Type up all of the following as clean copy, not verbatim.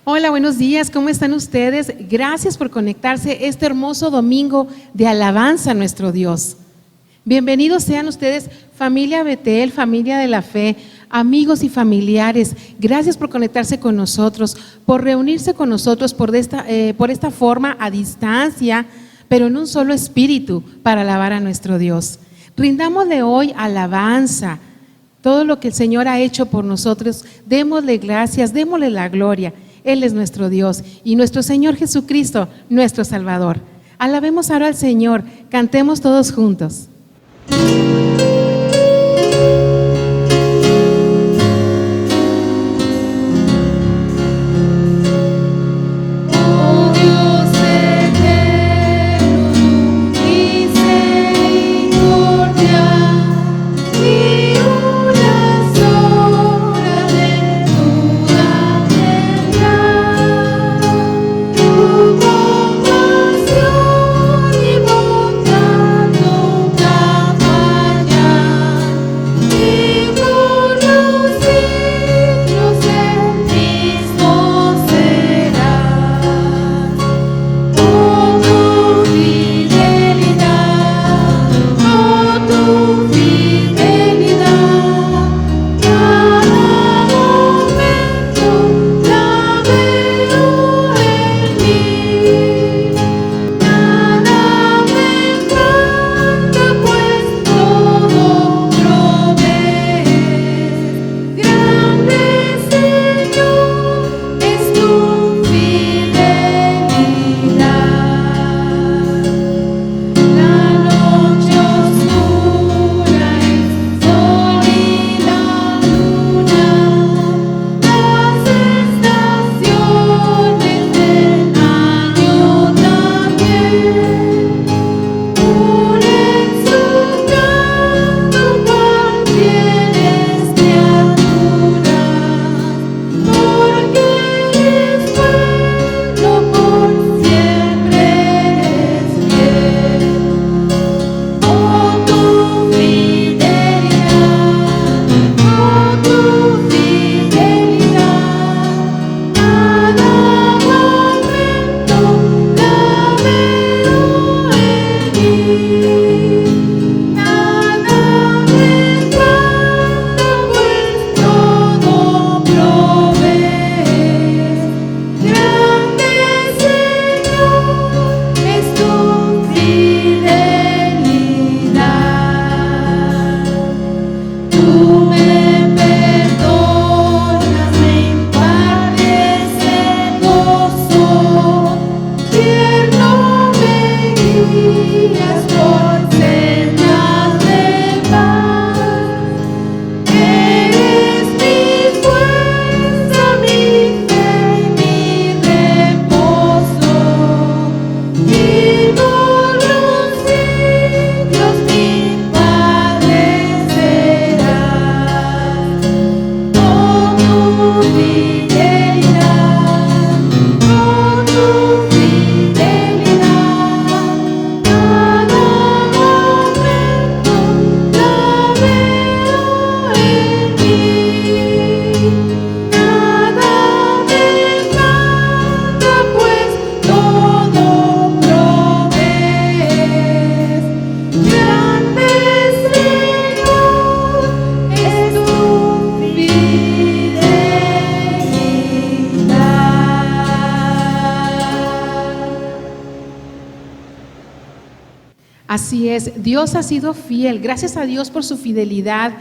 Hola, buenos días, ¿cómo están ustedes? Gracias por conectarse este hermoso domingo de alabanza a nuestro Dios. Bienvenidos sean ustedes, familia Betel, familia de la fe, amigos y familiares. Gracias por conectarse con nosotros, por reunirse con nosotros por esta forma a distancia, pero en un solo espíritu para alabar a nuestro Dios. Rindámosle hoy alabanza, todo lo que el Señor ha hecho por nosotros, démosle gracias, démosle la gloria. Él es nuestro Dios y nuestro Señor Jesucristo, nuestro Salvador. Alabemos ahora al Señor, cantemos todos juntos. Así es, Dios ha sido fiel, gracias a Dios por su fidelidad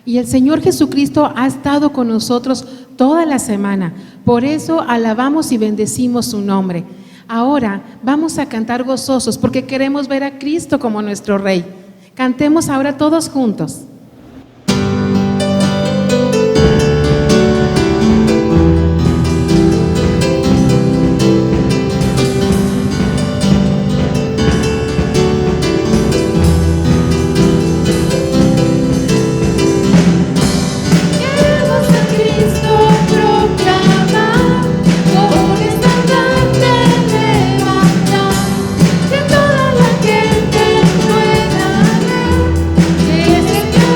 y el Señor Jesucristo ha estado con nosotros toda la semana. Por eso alabamos y bendecimos su nombre. Ahora vamos a cantar gozosos porque queremos ver a Cristo como nuestro Rey. Cantemos ahora todos juntos. Toda la gente pueda ver que es el que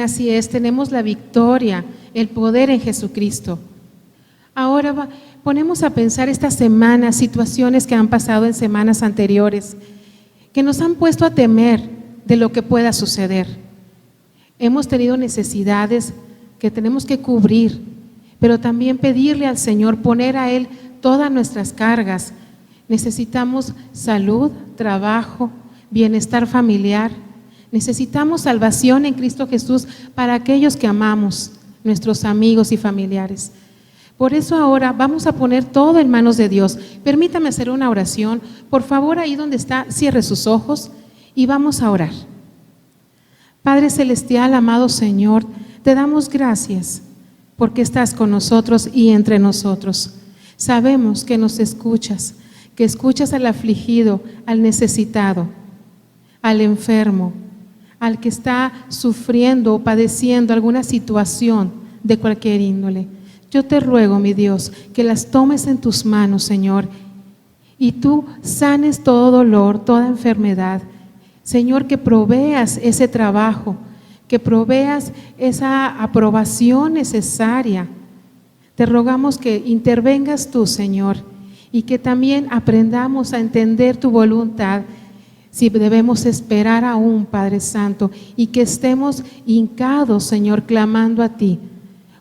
así es, tenemos la victoria, el poder en Jesucristo. Ahora ponemos a pensar esta semana situaciones que han pasado en semanas anteriores, que nos han puesto a temer de lo que pueda suceder. Hemos tenido necesidades que tenemos que cubrir, pero también pedirle al Señor, poner a Él todas nuestras cargas. Necesitamos salud, trabajo, bienestar familiar. Necesitamos salvación en Cristo Jesús para aquellos que amamos, nuestros amigos y familiares. Por eso ahora vamos a poner todo en manos de Dios. Permítame hacer una oración. Por favor, ahí donde está, cierre sus ojos y vamos a orar. Padre celestial, amado Señor, te damos gracias porque estás con nosotros y entre nosotros. Sabemos que nos escuchas, que escuchas al afligido, al necesitado, al enfermo, al que está sufriendo o padeciendo alguna situación de cualquier índole. Yo te ruego, mi Dios, que las tomes en tus manos, Señor, y tú sanes todo dolor, toda enfermedad. Señor, que proveas ese trabajo, que proveas esa aprobación necesaria. Te rogamos que intervengas tú, Señor, y que también aprendamos a entender tu voluntad, si debemos esperar aún, Padre Santo, y que estemos hincados, Señor, clamando a ti,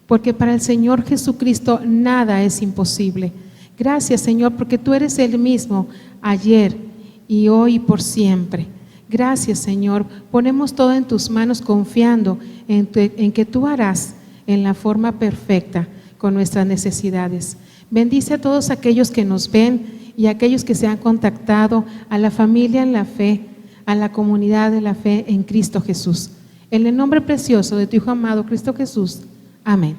porque para el Señor Jesucristo nada es imposible. Gracias, Señor, porque tú eres el mismo ayer y hoy y por siempre. Gracias, Señor, ponemos todo en tus manos confiando en que tú harás en la forma perfecta con nuestras necesidades. Bendice a todos aquellos que nos ven y a aquellos que se han contactado, a la familia en la fe, a la comunidad de la fe en Cristo Jesús. En el nombre precioso de tu Hijo amado, Cristo Jesús. Amén.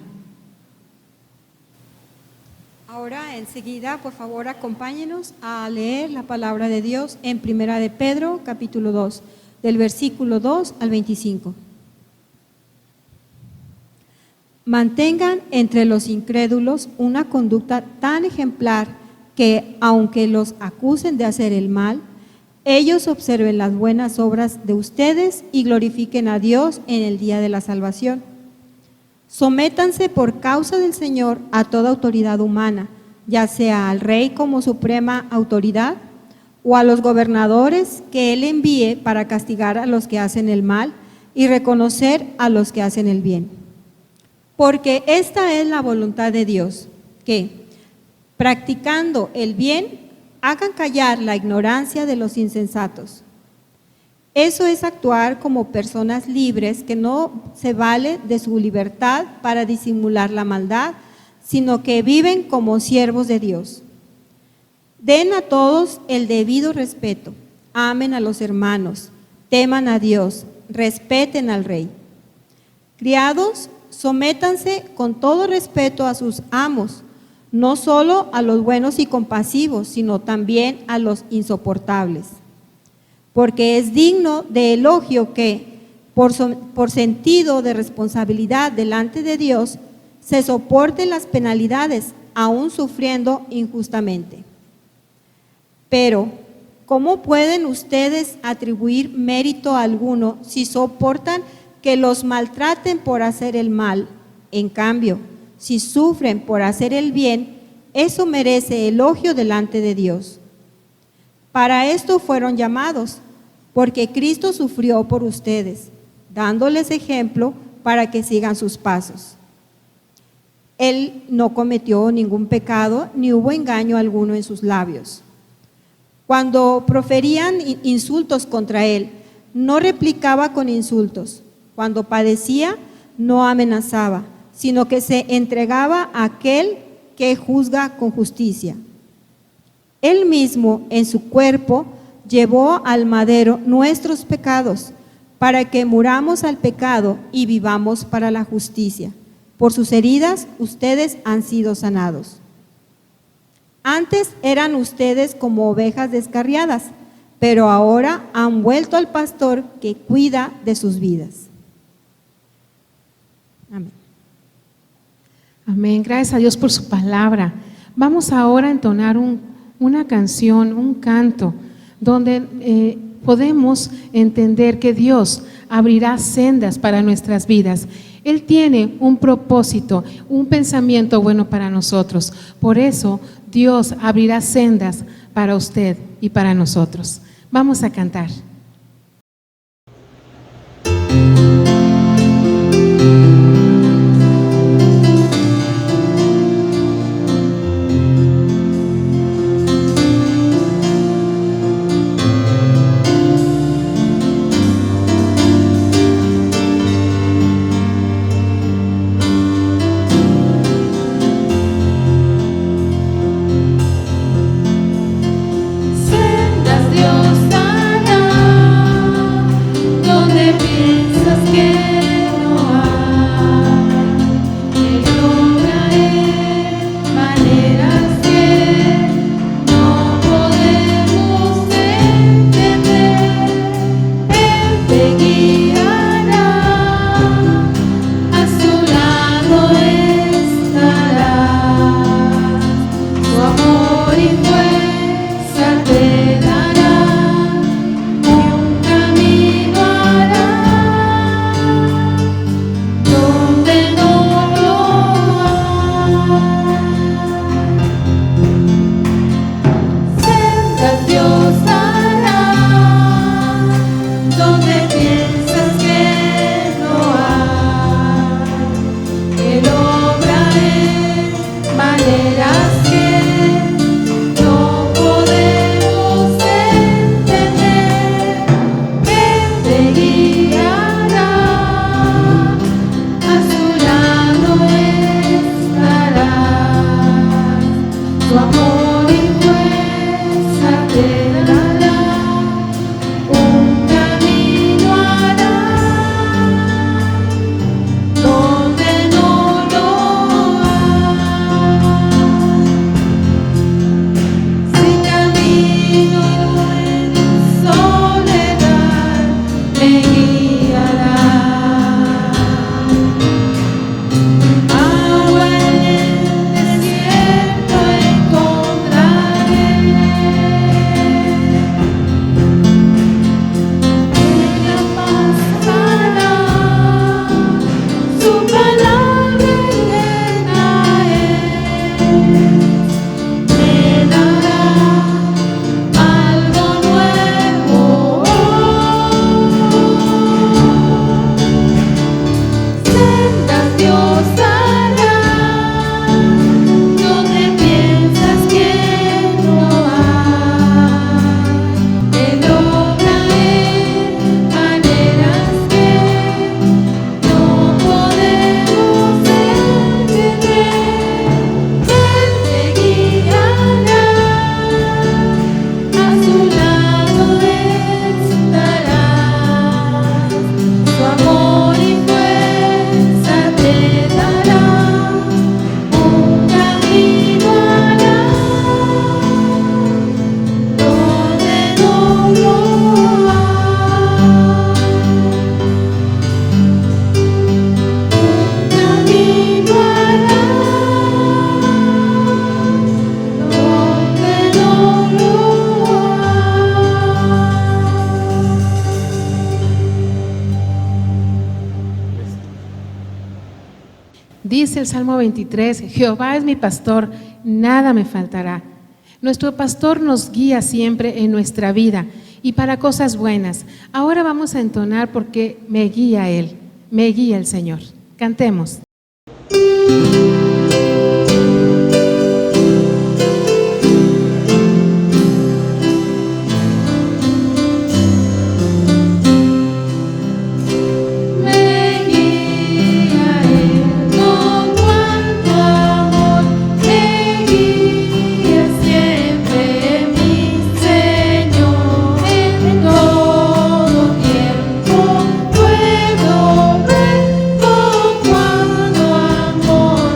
Ahora, enseguida, por favor, acompáñenos a leer la palabra de Dios en Primera de Pedro, capítulo 2, del versículo 2 al 25. Mantengan entre los incrédulos una conducta tan ejemplar que, aunque los acusen de hacer el mal, ellos observen las buenas obras de ustedes y glorifiquen a Dios en el día de la salvación. Sométanse por causa del Señor a toda autoridad humana, ya sea al rey como suprema autoridad o a los gobernadores que él envíe para castigar a los que hacen el mal y reconocer a los que hacen el bien. Porque esta es la voluntad de Dios, que, practicando el bien, hagan callar la ignorancia de los insensatos. Eso es actuar como personas libres que no se vale de su libertad para disimular la maldad, sino que viven como siervos de Dios. Den a todos el debido respeto, amen a los hermanos, teman a Dios, respeten al rey. Criados, sométanse con todo respeto a sus amos, no solo a los buenos y compasivos, sino también a los insoportables. Porque es digno de elogio que, por sentido de responsabilidad delante de Dios, se soporten las penalidades, aún sufriendo injustamente. Pero, ¿cómo pueden ustedes atribuir mérito alguno si soportan que los maltraten por hacer el mal? En cambio, si sufren por hacer el bien, eso merece elogio delante de Dios. Para esto fueron llamados, porque Cristo sufrió por ustedes, dándoles ejemplo para que sigan sus pasos. Él no cometió ningún pecado, ni hubo engaño alguno en sus labios. Cuando proferían insultos contra él, no replicaba con insultos. Cuando padecía, no amenazaba, sino que se entregaba a aquel que juzga con justicia. Él mismo en su cuerpo llevó al madero nuestros pecados, para que muramos al pecado y vivamos para la justicia. Por sus heridas ustedes han sido sanados. Antes eran ustedes como ovejas descarriadas, pero ahora han vuelto al pastor que cuida de sus vidas. Amén. Amén. Gracias a Dios por su palabra. Vamos ahora a entonar una canción, un canto, donde podemos entender que Dios abrirá sendas para nuestras vidas. Él tiene un propósito, un pensamiento bueno para nosotros. Por eso Dios abrirá sendas para usted y para nosotros. Vamos a cantar. Dice el Salmo 23, Jehová es mi pastor, nada me faltará. Nuestro pastor nos guía siempre en nuestra vida y para cosas buenas. Ahora vamos a entonar porque me guía Él, me guía el Señor. Cantemos. Puedo ver con cuánto amor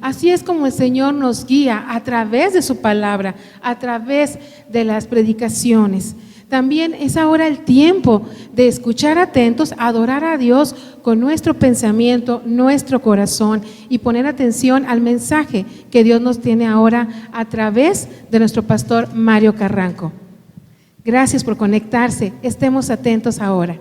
Así es como el Señor nos guía a través de su palabra, a través de las predicaciones. También es ahora el tiempo de escuchar atentos, adorar a Dios con nuestro pensamiento, nuestro corazón y poner atención al mensaje que Dios nos tiene ahora a través de nuestro pastor Mario Carranco. Gracias por conectarse, estemos atentos ahora.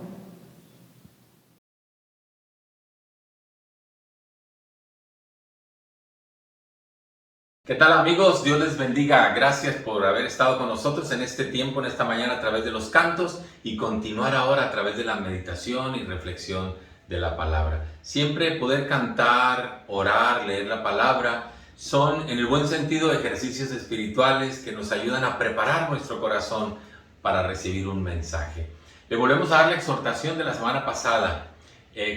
¿Qué tal, amigos? Dios les bendiga. Gracias por haber estado con nosotros en este tiempo, en esta mañana a través de los cantos y continuar ahora a través de la meditación y reflexión de la palabra. Siempre poder cantar, orar, leer la palabra son en el buen sentido ejercicios espirituales que nos ayudan a preparar nuestro corazón para recibir un mensaje. Le volvemos a dar la exhortación de la semana pasada.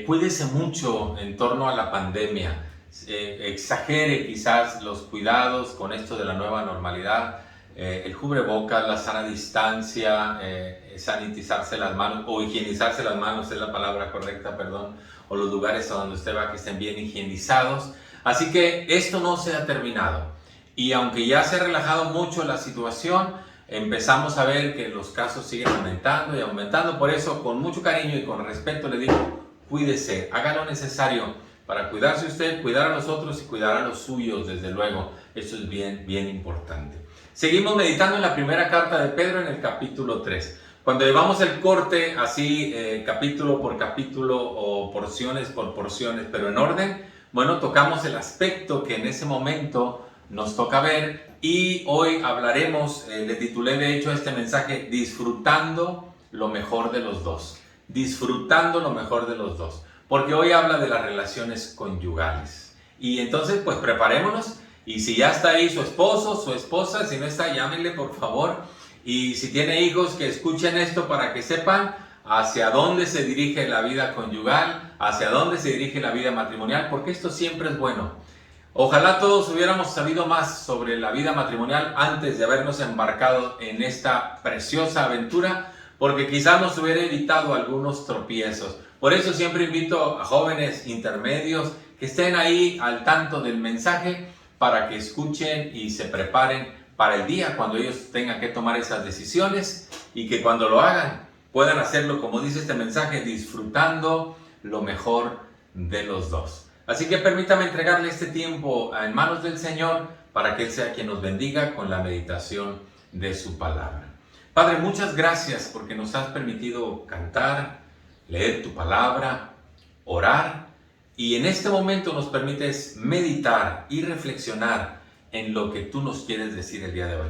Cuídese mucho en torno a la pandemia. Exagere quizás los cuidados con esto de la nueva normalidad, el cubrebocas, la sana distancia, sanitizarse las manos o higienizarse las manos es la palabra correcta, perdón, o los lugares a donde usted va que estén bien higienizados. Así que esto no se ha terminado y aunque ya se ha relajado mucho la situación, empezamos a ver que los casos siguen aumentando y aumentando. Por eso, con mucho cariño y con respeto le digo, cuídese, haga lo necesario para cuidarse usted, cuidar a los otros y cuidar a los suyos, desde luego. Eso es bien importante. Seguimos meditando en la primera carta de Pedro en el capítulo 3. Cuando llevamos el corte así, capítulo por capítulo o porciones por porciones, pero en orden, bueno, tocamos el aspecto que en ese momento nos toca ver y hoy hablaremos, le titulé de hecho este mensaje, disfrutando lo mejor de los dos. Disfrutando lo mejor de los dos. Porque hoy habla de las relaciones conyugales. Y entonces, pues preparémonos. Y si ya está ahí su esposo, su esposa, si no está, llámenle por favor. Y si tiene hijos, que escuchen esto para que sepan hacia dónde se dirige la vida conyugal, hacia dónde se dirige la vida matrimonial, porque esto siempre es bueno. Ojalá todos hubiéramos sabido más sobre la vida matrimonial antes de habernos embarcado en esta preciosa aventura, porque quizás nos hubiera evitado algunos tropiezos. Por eso siempre invito a jóvenes intermedios que estén ahí al tanto del mensaje para que escuchen y se preparen para el día cuando ellos tengan que tomar esas decisiones y que cuando lo hagan puedan hacerlo, como dice este mensaje, disfrutando lo mejor de los dos. Así que permítame entregarle este tiempo en manos del Señor para que Él sea quien nos bendiga con la meditación de su palabra. Padre, muchas gracias porque nos has permitido cantar, leer tu palabra, orar y en este momento nos permites meditar y reflexionar en lo que tú nos quieres decir el día de hoy.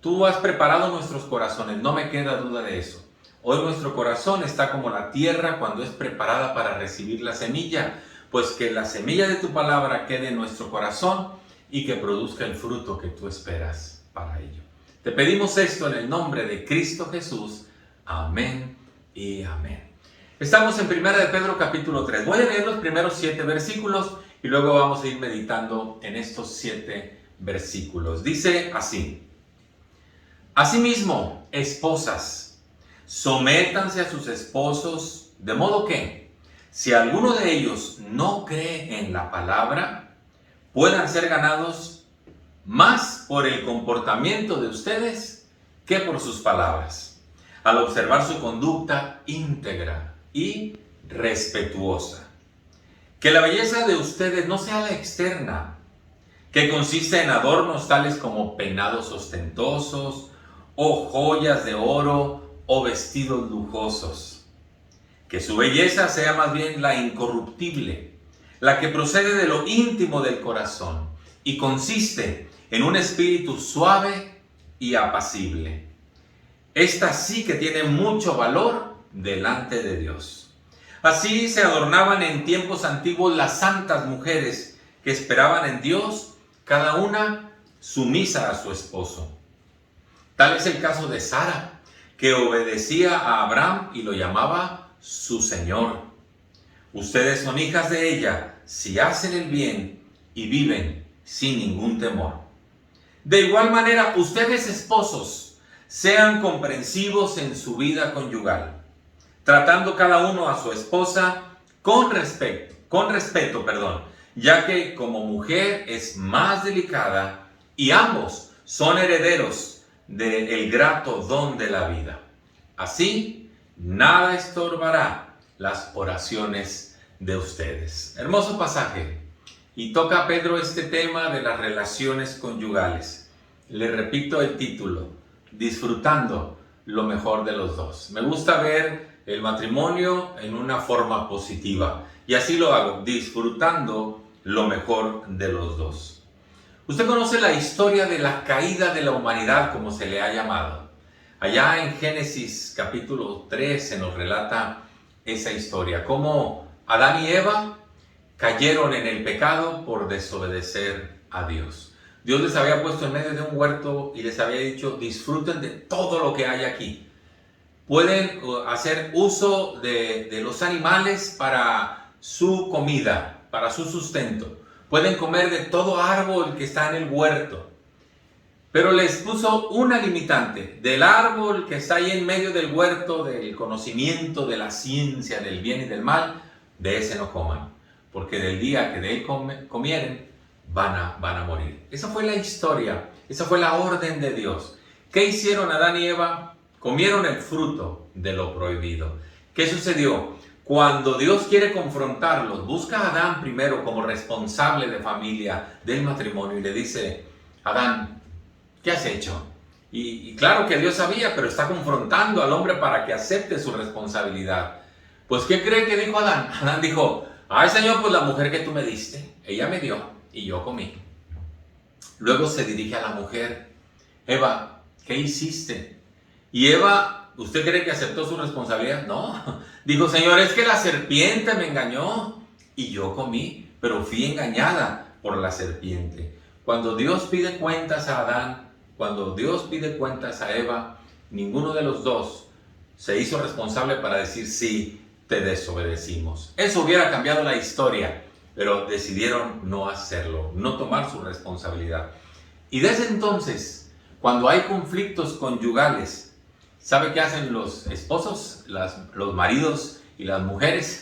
Tú has preparado nuestros corazones, no me queda duda de eso. Hoy nuestro corazón está como la tierra cuando es preparada para recibir la semilla, pues que la semilla de tu palabra quede en nuestro corazón y que produzca el fruto que tú esperas para ello. Te pedimos esto en el nombre de Cristo Jesús. Amén y amén. Estamos en 1 de Pedro capítulo 3. Voy a leer los primeros 7 versículos y luego vamos a ir meditando en estos 7 versículos. Dice así: Asimismo, esposas, sométanse a sus esposos, de modo que, si alguno de ellos no cree en la palabra, puedan ser ganados más por el comportamiento de ustedes que por sus palabras, al observar su conducta íntegra y respetuosa. Que la belleza de ustedes no sea la externa, que consiste en adornos tales como peinados ostentosos, o joyas de oro, o vestidos lujosos. Que su belleza sea más bien la incorruptible, la que procede de lo íntimo del corazón, y consiste en un espíritu suave y apacible. Esta sí que tiene mucho valor delante de Dios. Así se adornaban en tiempos antiguos las santas mujeres que esperaban en Dios, cada una sumisa a su esposo. Tal es el caso de Sara, que obedecía a Abraham y lo llamaba su Señor. Ustedes son hijas de ella si hacen el bien y viven sin ningún temor. De igual manera, ustedes esposos, sean comprensivos en su vida conyugal, tratando cada uno a su esposa con respeto, ya que como mujer es más delicada y ambos son herederos del grato don de la vida. Así, nada estorbará las oraciones de ustedes. Hermoso pasaje. Y toca a Pedro este tema de las relaciones conyugales. Le repito el título: disfrutando lo mejor de los dos. Me gusta ver el matrimonio en una forma positiva. Y así lo hago, disfrutando lo mejor de los dos. Usted conoce la historia de la caída de la humanidad, como se le ha llamado. Allá en Génesis capítulo 3 se nos relata esa historia, cómo Adán y Eva cayeron en el pecado por desobedecer a Dios. Dios les había puesto en medio de un huerto y les había dicho: disfruten de todo lo que hay aquí. Pueden hacer uso de los animales para su comida, para su sustento. Pueden comer de todo árbol que está en el huerto. Pero les puso una limitante: del árbol que está ahí en medio del huerto, del conocimiento, de la ciencia, del bien y del mal, de ese no coman, porque del día que de él comieren, van a morir. Esa fue la historia, esa fue la orden de Dios. ¿Qué hicieron Adán y Eva? Comieron el fruto de lo prohibido. ¿Qué sucedió? Cuando Dios quiere confrontarlos, busca a Adán primero como responsable de familia del matrimonio y le dice: Adán, ¿qué has hecho? Y claro que Dios sabía, pero está confrontando al hombre para que acepte su responsabilidad. Pues, ¿qué cree que dijo Adán? Adán dijo: ay, Señor, pues la mujer que tú me diste, ella me dio y yo comí. Luego se dirige a la mujer: Eva, ¿qué hiciste? Y Eva, ¿usted cree que aceptó su responsabilidad? No. Dijo: Señor, es que la serpiente me engañó y yo comí, pero fui engañada por la serpiente. Cuando Dios pide cuentas a Adán, cuando Dios pide cuentas a Eva, ninguno de los dos se hizo responsable para decir: sí, te desobedecimos. Eso hubiera cambiado la historia, pero decidieron no hacerlo, no tomar su responsabilidad. Y desde entonces, cuando hay conflictos conyugales, ¿sabe qué hacen los esposos, los maridos y las mujeres?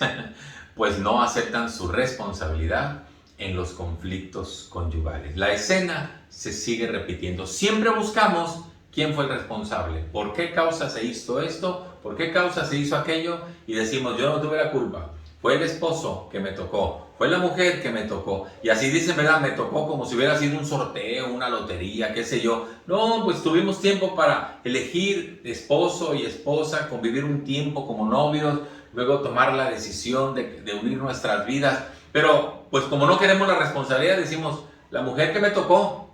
Pues no aceptan su responsabilidad en los conflictos conyugales. La escena se sigue repitiendo. Siempre buscamos quién fue el responsable, por qué causa se hizo esto, por qué causa se hizo aquello, y decimos: yo no tuve la culpa, fue el esposo que me tocó, fue la mujer que me tocó. Y así dicen, ¿verdad? Me tocó como si hubiera sido un sorteo, una lotería, qué sé yo. No, pues tuvimos tiempo para elegir esposo y esposa, convivir un tiempo como novios, luego tomar la decisión de unir nuestras vidas. Pero pues como no queremos la responsabilidad, decimos: la mujer que me tocó,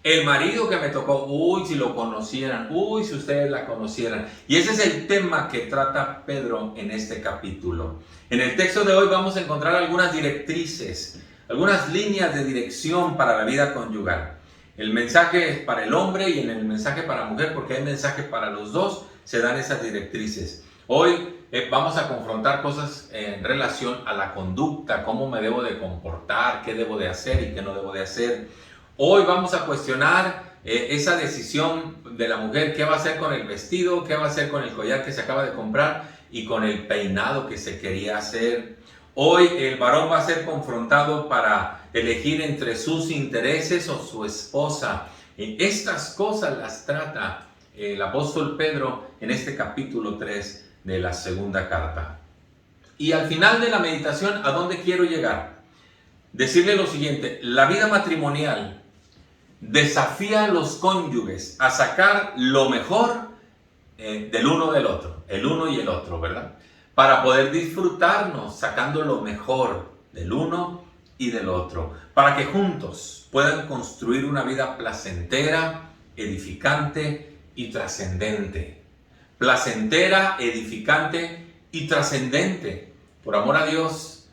el marido que me tocó, uy, si lo conocieran, uy, si ustedes la conocieran. Y ese es el tema que trata Pedro en este capítulo. En el texto de hoy vamos a encontrar algunas directrices, algunas líneas de dirección para la vida conyugal. El mensaje es para el hombre y en el mensaje para la mujer, porque hay mensaje para los dos, se dan esas directrices. Hoy vamos a confrontar cosas en relación a la conducta, cómo me debo de comportar, qué debo de hacer y qué no debo de hacer. Hoy vamos a cuestionar esa decisión de la mujer: qué va a hacer con el vestido, qué va a hacer con el collar que se acaba de comprar y con el peinado que se quería hacer. Hoy el varón va a ser confrontado para elegir entre sus intereses o su esposa. Estas cosas las trata el apóstol Pedro en este capítulo 3 de la segunda carta. Y al final de la meditación, ¿a dónde quiero llegar? Decirle lo siguiente: la vida matrimonial desafía a los cónyuges a sacar lo mejor del uno del otro, el uno y el otro, ¿verdad? Para poder disfrutarnos sacando lo mejor del uno y del otro, para que juntos puedan construir una vida placentera, edificante y trascendente. Placentera, edificante y trascendente, por amor a Dios,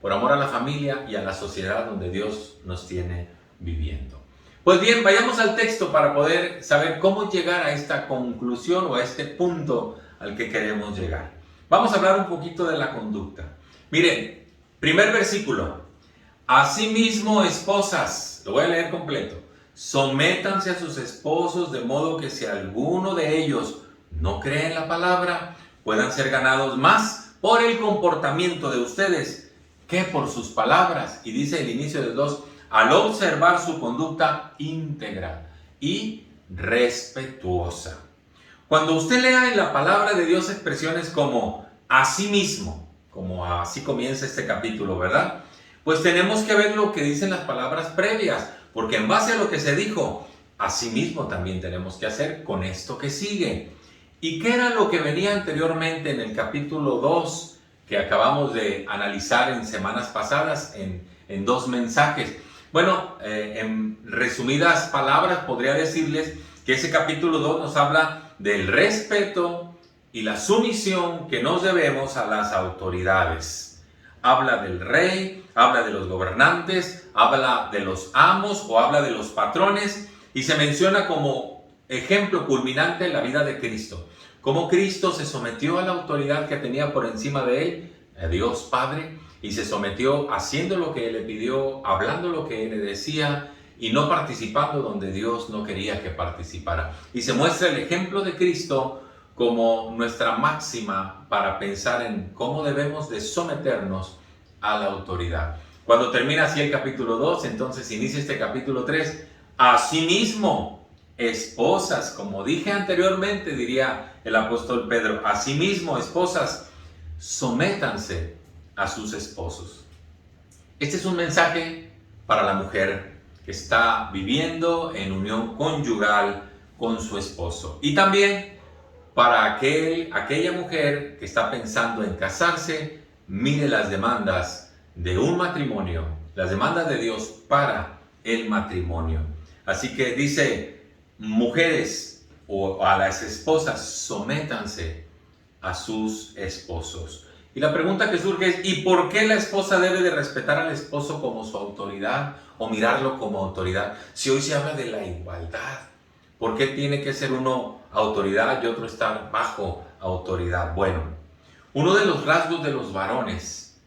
por amor a la familia y a la sociedad donde Dios nos tiene viviendo. Pues bien, vayamos al texto para poder saber cómo llegar a esta conclusión o a este punto al que queremos llegar. Vamos a hablar un poquito de la conducta. Miren, primer versículo: asimismo, esposas, lo voy a leer completo, sométanse a sus esposos, de modo que si alguno de ellos no cree en la palabra, puedan ser ganados más por el comportamiento de ustedes que por sus palabras. Y dice el inicio del 2, al observar su conducta íntegra y respetuosa. Cuando usted lea en la palabra de Dios expresiones como asimismo, como así comienza este capítulo, ¿verdad? Pues tenemos que ver lo que dicen las palabras previas, porque en base a lo que se dijo, asimismo también tenemos que hacer con esto que sigue. ¿Y qué era lo que venía anteriormente en el capítulo 2 que acabamos de analizar en semanas pasadas en 2 mensajes? Bueno, en resumidas palabras podría decirles que ese capítulo 2 nos habla del respeto y la sumisión que nos debemos a las autoridades. Habla del rey, habla de los gobernantes, habla de los amos o habla de los patrones y se menciona como ejemplo culminante en la vida de Cristo. Cómo Cristo se sometió a la autoridad que tenía por encima de él, a Dios Padre, y se sometió haciendo lo que Él le pidió, hablando lo que Él le decía y no participando donde Dios no quería que participara. Y se muestra el ejemplo de Cristo como nuestra máxima para pensar en cómo debemos de someternos a la autoridad. Cuando termina así el capítulo 2, entonces inicia este capítulo 3. Asimismo, esposas, como dije anteriormente, diría el apóstol Pedro, asimismo, esposas, sométanse a sus esposos. Este es un mensaje para la mujer que está viviendo en unión conyugal con su esposo. Y también para aquella mujer que está pensando en casarse, mire las demandas de un matrimonio, las demandas de Dios para el matrimonio. Así que dice, mujeres o a las esposas, sométanse a sus esposos. Y la pregunta que surge es, ¿y por qué la esposa debe de respetar al esposo como su autoridad o mirarlo como autoridad? Si hoy se habla de la igualdad, ¿por qué tiene que ser uno autoridad y otro estar bajo autoridad? Bueno, uno de los rasgos de los varones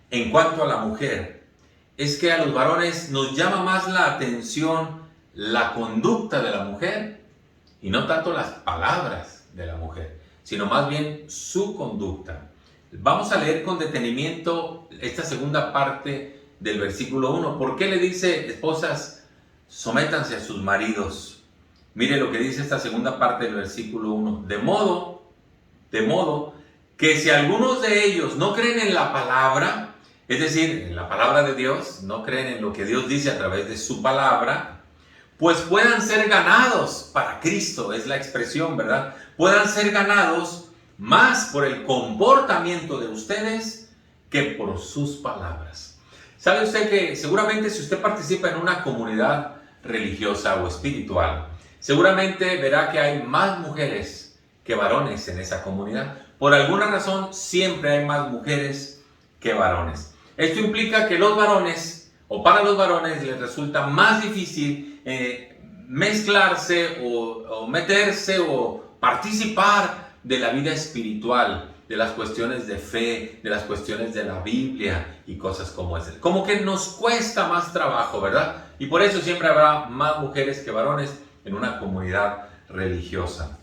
en cuanto a la mujer es que a los varones nos llama más la atención la conducta de la mujer y no tanto las palabras de la mujer, sino más bien su conducta. Vamos a leer con detenimiento esta segunda parte del versículo 1. ¿Por qué le dice, esposas, sométanse a sus maridos? Mire lo que dice esta segunda parte del versículo 1. De modo que si algunos de ellos no creen en la palabra, es decir, en la palabra de Dios, no creen en lo que Dios dice a través de su palabra, pues puedan ser ganados para Cristo, es la expresión, ¿verdad? Puedan ser ganados más por el comportamiento de ustedes que por sus palabras. ¿Sabe usted que seguramente si usted participa en una comunidad religiosa o espiritual, seguramente verá que hay más mujeres que varones en esa comunidad? Por alguna razón siempre hay más mujeres que varones. Esto implica que los varones, o para los varones, les resulta más difícil mezclarse o meterse o participar de la vida espiritual, de las cuestiones de fe, de las cuestiones de la Biblia y cosas como esas. Como que nos cuesta más trabajo, ¿verdad? Y por eso siempre habrá más mujeres que varones en una comunidad religiosa.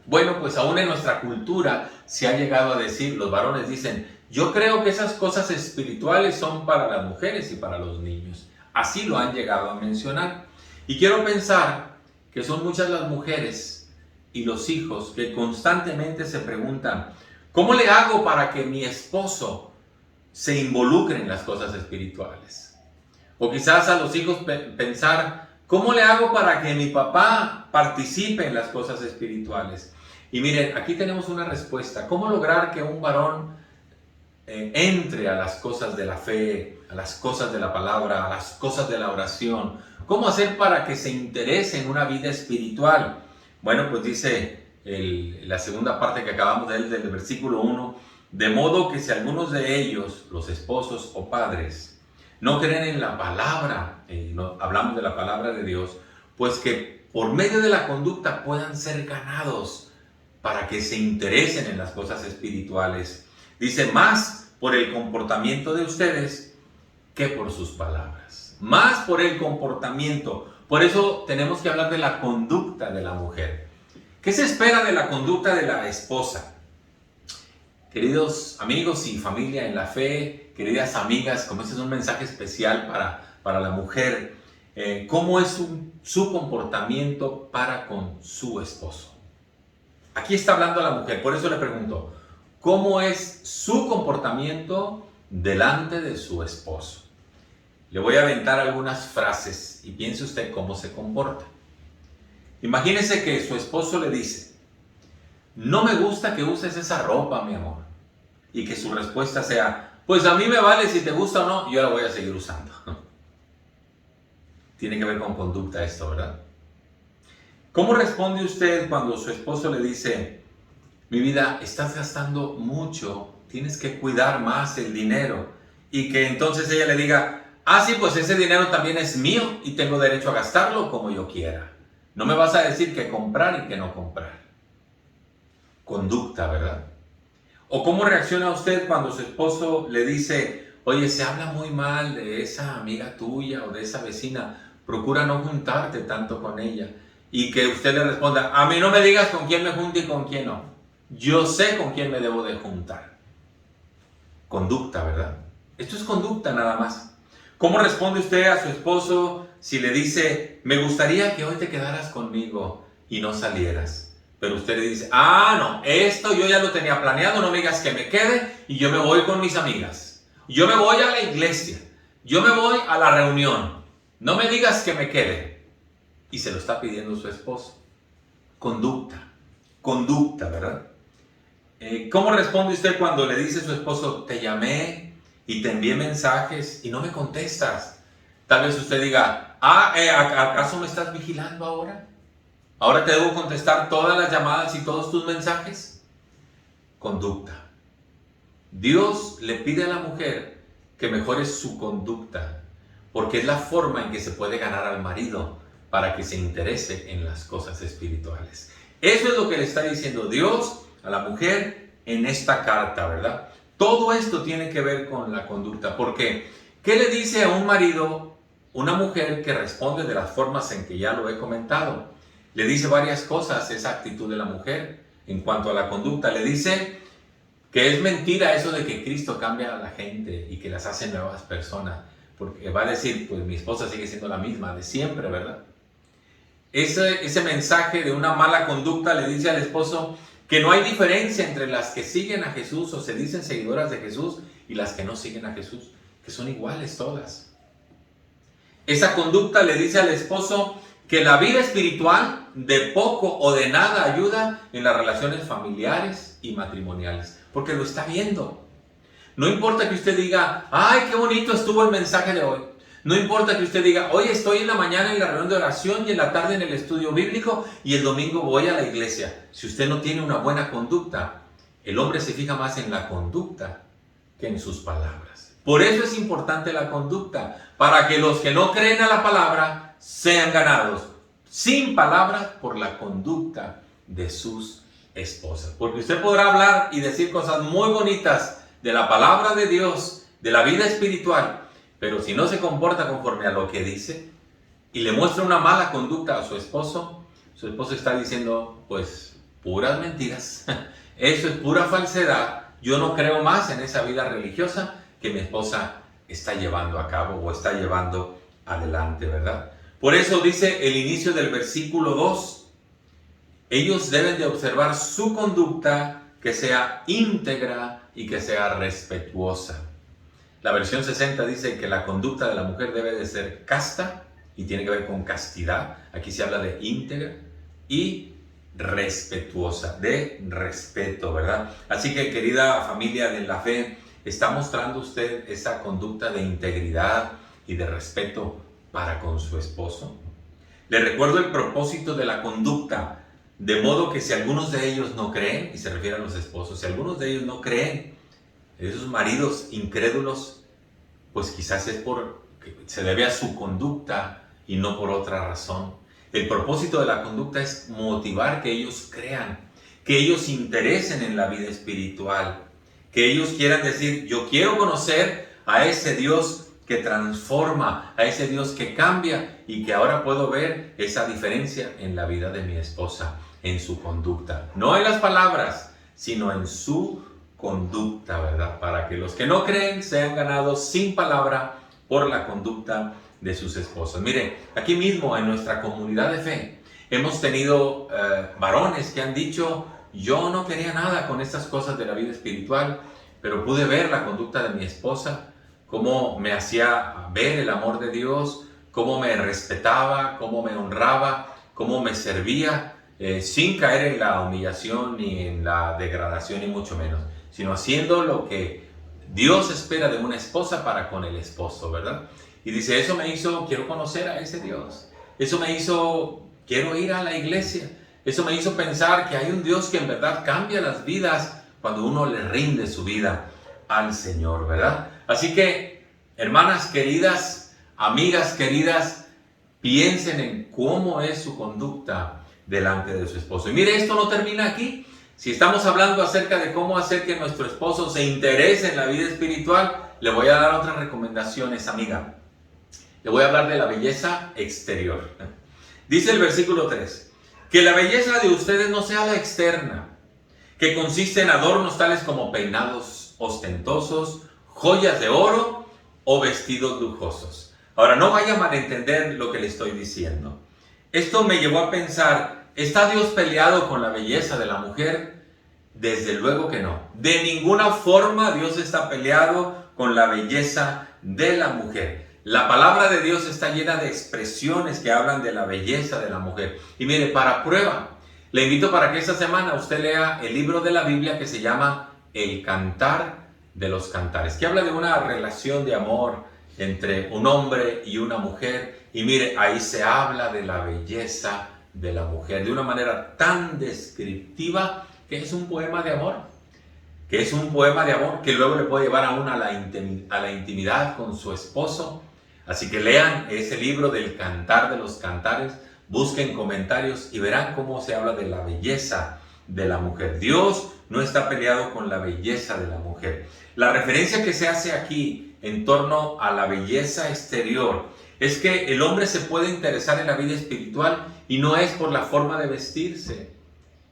Bueno, pues aún en nuestra cultura se ha llegado a decir, los varones dicen, yo creo que esas cosas espirituales son para las mujeres y para los niños. Así lo han llegado a mencionar. Y quiero pensar que son muchas las mujeres y los hijos que constantemente se preguntan, ¿cómo le hago para que mi esposo se involucre en las cosas espirituales? O quizás a los hijos pensar, ¿cómo le hago para que mi papá participe en las cosas espirituales? Y miren, aquí tenemos una respuesta. ¿Cómo lograr que un varón entre a las cosas de la fe, a las cosas de la palabra, a las cosas de la oración? ¿Cómo hacer para que se interese en una vida espiritual? Bueno, pues dice la segunda parte que acabamos de leer del versículo 1, de modo que si algunos de ellos, los esposos o padres, no creen en la palabra, hablamos de la palabra de Dios, pues que por medio de la conducta puedan ser ganados para que se interesen en las cosas espirituales. Dice, más por el comportamiento de ustedes que por sus palabras. Más por el comportamiento. Por eso tenemos que hablar de la conducta de la mujer. ¿Qué se espera de la conducta de la esposa? Queridos amigos y familia en la fe queridas amigas, como este es un mensaje especial para la mujer, ¿cómo es su comportamiento para con su esposo? Aquí está hablando la mujer, por eso le pregunto, ¿cómo es su comportamiento delante de su esposo? Le voy a aventar algunas frases y piense usted cómo se comporta. Imagínese que su esposo le dice, no me gusta que uses esa ropa, mi amor. Y que su respuesta sea, pues a mí me vale si te gusta o no, yo la voy a seguir usando. Tiene que ver con conducta esto, ¿verdad? ¿Cómo responde usted cuando su esposo le dice, mi vida, estás gastando mucho, tienes que cuidar más el dinero? Y que entonces ella le diga, ah, sí, pues ese dinero también es mío y tengo derecho a gastarlo como yo quiera. No me vas a decir qué comprar y qué no comprar. Conducta, ¿verdad? ¿O cómo reacciona usted cuando su esposo le dice, oye, se habla muy mal de esa amiga tuya o de esa vecina, procura no juntarte tanto con ella? Y que usted le responda, a mí no me digas con quién me junto y con quién no. Yo sé con quién me debo de juntar. Conducta, ¿verdad? Esto es conducta nada más. ¿Cómo responde usted a su esposo si le dice, me gustaría que hoy te quedaras conmigo y no salieras? Pero usted le dice, ah, no, esto yo ya lo tenía planeado, no me digas que me quede y yo me voy con mis amigas. Yo me voy a la iglesia, yo me voy a la reunión, no me digas que me quede. Y se lo está pidiendo su esposo. Conducta, ¿verdad? ¿Cómo responde usted cuando le dice a su esposo, te llamé y te envié mensajes y no me contestas? Tal vez usted diga, ¿acaso me estás vigilando ahora? ¿Ahora te debo contestar todas las llamadas y todos tus mensajes? Conducta. Dios le pide a la mujer que mejore su conducta, porque es la forma en que se puede ganar al marido para que se interese en las cosas espirituales. Eso es lo que le está diciendo Dios a la mujer en esta carta, ¿verdad? Todo esto tiene que ver con la conducta, porque ¿qué le dice a un marido una mujer que responde de las formas en que ya lo he comentado? Le dice varias cosas esa actitud de la mujer en cuanto a la conducta. Le dice que es mentira eso de que Cristo cambia a la gente y que las hace nuevas personas, porque va a decir, pues mi esposa sigue siendo la misma de siempre, ¿verdad? Ese mensaje de una mala conducta le dice al esposo que no hay diferencia entre las que siguen a Jesús o se dicen seguidoras de Jesús y las que no siguen a Jesús, que son iguales todas. Esa conducta le dice al esposo que la vida espiritual de poco o de nada ayuda en las relaciones familiares y matrimoniales, porque lo está viendo. No importa que usted diga, ay, qué bonito estuvo el mensaje de hoy. No importa que usted diga, hoy estoy en la mañana en la reunión de oración y en la tarde en el estudio bíblico y el domingo voy a la iglesia. Si usted no tiene una buena conducta, el hombre se fija más en la conducta que en sus palabras. Por eso es importante la conducta, para que los que no creen a la palabra sean ganados sin palabras por la conducta de sus esposas. Porque usted podrá hablar y decir cosas muy bonitas de la palabra de Dios, de la vida espiritual, pero si no se comporta conforme a lo que dice y le muestra una mala conducta a su esposo está diciendo, pues, puras mentiras. Eso es pura falsedad. Yo no creo más en esa vida religiosa que mi esposa está llevando a cabo o está llevando adelante, ¿verdad? Por eso dice el inicio del versículo 2, ellos deben de observar su conducta que sea íntegra y que sea respetuosa. La versión 60 dice que la conducta de la mujer debe de ser casta y tiene que ver con castidad. Aquí se habla de íntegra y respetuosa, de respeto, ¿verdad? Así que, querida familia de la fe, ¿está mostrando usted esa conducta de integridad y de respeto para con su esposo? Le recuerdo el propósito de la conducta, de modo que si algunos de ellos no creen, y se refiere a los esposos, si algunos de ellos no creen, esos maridos incrédulos, pues quizás es porque se debe a su conducta y no por otra razón. El propósito de la conducta es motivar que ellos crean, que ellos se interesen en la vida espiritual, que ellos quieran decir, yo quiero conocer a ese Dios que transforma, a ese Dios que cambia y que ahora puedo ver esa diferencia en la vida de mi esposa, en su conducta. No en las palabras, sino en su conducta, ¿verdad? Para que los que no creen sean ganados sin palabra por la conducta de sus esposas. Miren, aquí mismo en nuestra comunidad de fe hemos tenido varones que han dicho: yo no quería nada con estas cosas de la vida espiritual, pero pude ver la conducta de mi esposa, cómo me hacía ver el amor de Dios, cómo me respetaba, cómo me honraba, cómo me servía, sin caer en la humillación ni en la degradación, ni mucho menos, sino haciendo lo que Dios espera de una esposa para con el esposo, ¿verdad? Y dice, eso me hizo, quiero conocer a ese Dios. Eso me hizo, quiero ir a la iglesia. Eso me hizo pensar que hay un Dios que en verdad cambia las vidas cuando uno le rinde su vida al Señor, ¿verdad? Así que, hermanas queridas, amigas queridas, piensen en cómo es su conducta delante de su esposo. Y mire, esto no termina aquí. Si estamos hablando acerca de cómo hacer que nuestro esposo se interese en la vida espiritual, le voy a dar otras recomendaciones, amiga. Le voy a hablar de la belleza exterior. Dice el versículo 3, que la belleza de ustedes no sea la externa, que consiste en adornos tales como peinados ostentosos, joyas de oro o vestidos lujosos. Ahora, no vaya a malentender lo que le estoy diciendo. Esto me llevó a pensar, ¿está Dios peleado con la belleza de la mujer? Desde luego que no. De ninguna forma Dios está peleado con la belleza de la mujer. La palabra de Dios está llena de expresiones que hablan de la belleza de la mujer. Y mire, para prueba, le invito para que esta semana usted lea el libro de la Biblia que se llama El Cantar de los Cantares, que habla de una relación de amor entre un hombre y una mujer. Y mire, ahí se habla de la belleza de la mujer de una manera tan descriptiva que es un poema de amor. Que es un poema de amor que luego le puede llevar a una a la intimidad con su esposo. Así que lean ese libro del Cantar de los Cantares, busquen comentarios y verán cómo se habla de la belleza de la mujer. Dios no está peleado con la belleza de la mujer. La referencia que se hace aquí en torno a la belleza exterior es que el hombre se puede interesar en la vida espiritual y no es por la forma de vestirse,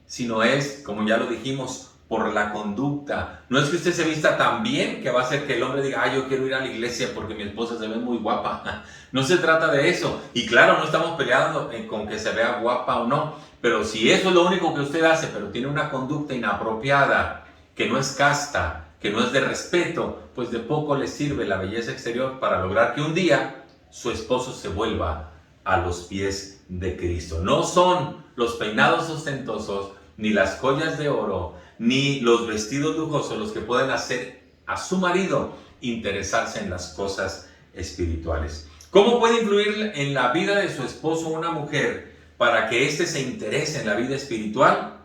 sino es, como ya lo dijimos, por la conducta. No es que usted se vista tan bien que va a hacer que el hombre diga, yo quiero ir a la iglesia porque mi esposa se ve muy guapa. No se trata de eso. Y claro, no estamos peleando con que se vea guapa o no, pero si eso es lo único que usted hace, pero tiene una conducta inapropiada, que no es casta, que no es de respeto, pues de poco le sirve la belleza exterior para lograr que un día su esposo se vuelva a los pies de Cristo. No son los peinados ostentosos, ni las joyas de oro, ni los vestidos lujosos los que pueden hacer a su marido interesarse en las cosas espirituales. ¿Cómo puede influir en la vida de su esposo una mujer para que éste se interese en la vida espiritual?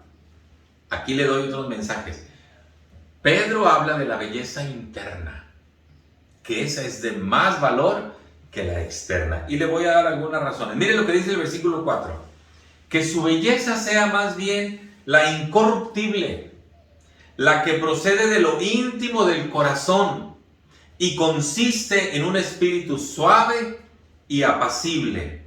Aquí le doy otros mensajes. Pedro habla de la belleza interna, que esa es de más valor que la externa. Y le voy a dar algunas razones. Mire lo que dice el versículo 4. Que su belleza sea más bien la incorruptible, la que procede de lo íntimo del corazón y consiste en un espíritu suave y apacible.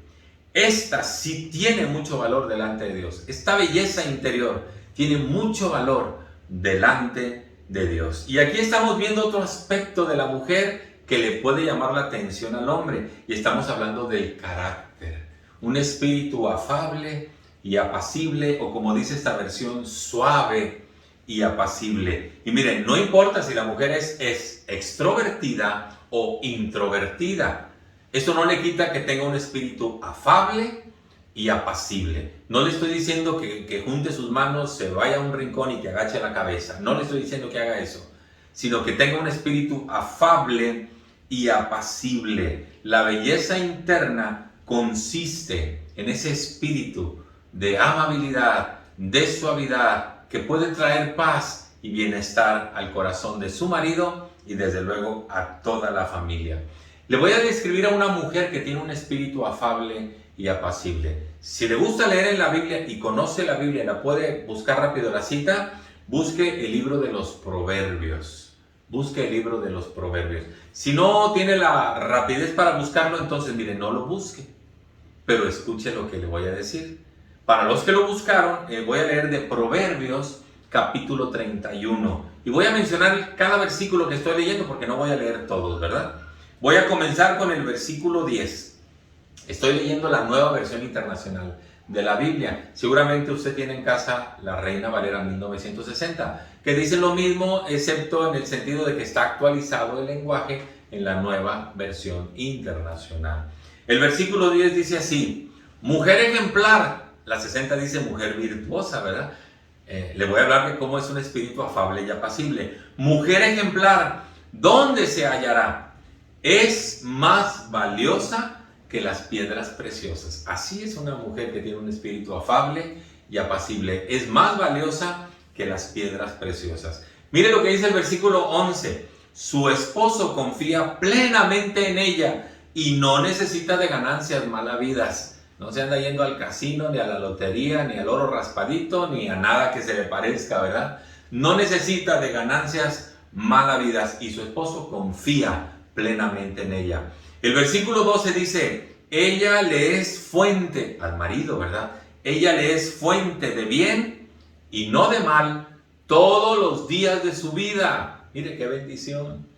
Esta sí tiene mucho valor delante de Dios. Esta belleza interior tiene mucho valor delante de Dios. Y aquí estamos viendo otro aspecto de la mujer que le puede llamar la atención al hombre. Y estamos hablando del carácter. Un espíritu afable y apacible, o como dice esta versión, suave y apacible. Y miren, no importa si la mujer es extrovertida o introvertida. Esto no le quita que tenga un espíritu afable y apacible. No le estoy diciendo que junte sus manos, se vaya a un rincón y que agache la cabeza. No le estoy diciendo que haga eso, sino que tenga un espíritu afable y apacible. La belleza interna consiste en ese espíritu de amabilidad, de suavidad, que puede traer paz y bienestar al corazón de su marido y desde luego a toda la familia. Le voy a describir a una mujer que tiene un espíritu afable y apacible. Si le gusta leer en la Biblia y conoce la Biblia, la puede buscar rápido la cita, busque el libro de los Proverbios. Busque el libro de los Proverbios. Si no tiene la rapidez para buscarlo, entonces mire, no lo busque, pero escuche lo que le voy a decir. Para los que lo buscaron, voy a leer de Proverbios, capítulo 31. Y voy a mencionar cada versículo que estoy leyendo porque no voy a leer todos, ¿verdad? Voy a comenzar con el versículo 10. Estoy leyendo la Nueva Versión Internacional de la Biblia. Seguramente usted tiene en casa la Reina Valera 1960, que dice lo mismo, excepto en el sentido de que está actualizado el lenguaje en la Nueva Versión Internacional. El versículo 10 dice así: mujer ejemplar. La 60 dice mujer virtuosa, ¿verdad? Le voy a hablar de cómo es un espíritu afable y apacible. Mujer ejemplar, ¿dónde se hallará? Es más valiosa que las piedras preciosas. Así es una mujer que tiene un espíritu afable y apacible. Es más valiosa que las piedras preciosas. Mire lo que dice el versículo 11. Su esposo confía plenamente en ella y no necesita de ganancias malavidas. No se anda yendo al casino, ni a la lotería, ni al oro raspadito, ni a nada que se le parezca, ¿verdad? No necesita de ganancias malavidas y su esposo confía plenamente en ella. El versículo 12 dice: ella le es fuente al marido, ¿verdad? Ella le es fuente de bien y no de mal todos los días de su vida. Mire qué bendición.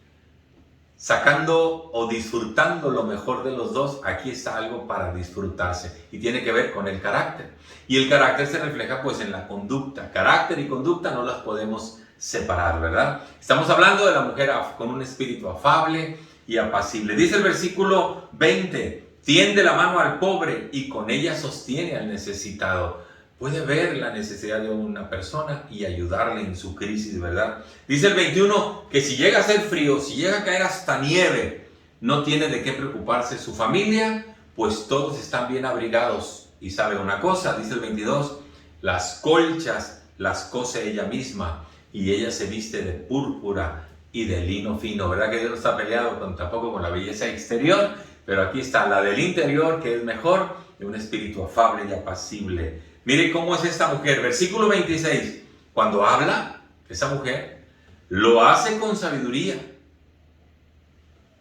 Sacando o disfrutando lo mejor de los dos, aquí está algo para disfrutarse y tiene que ver con el carácter. Y el carácter se refleja pues en la conducta. Carácter y conducta no las podemos separar, ¿verdad? Estamos hablando de la mujer con un espíritu afable y apacible. Dice el versículo 20: tiende la mano al pobre y con ella sostiene al necesitado. Puede ver la necesidad de una persona y ayudarle en su crisis, ¿verdad? Dice el 21 que si llega a ser frío, si llega a caer hasta nieve, no tiene de qué preocuparse su familia, pues todos están bien abrigados. Y sabe una cosa, dice el 22, las colchas las cose ella misma y ella se viste de púrpura y de lino fino, ¿verdad? Que Dios no está peleado tampoco con la belleza exterior, pero aquí está la del interior, que es mejor, de un espíritu afable y apacible. Mire cómo es esta mujer. Versículo 26. Cuando habla, esa mujer lo hace con sabiduría.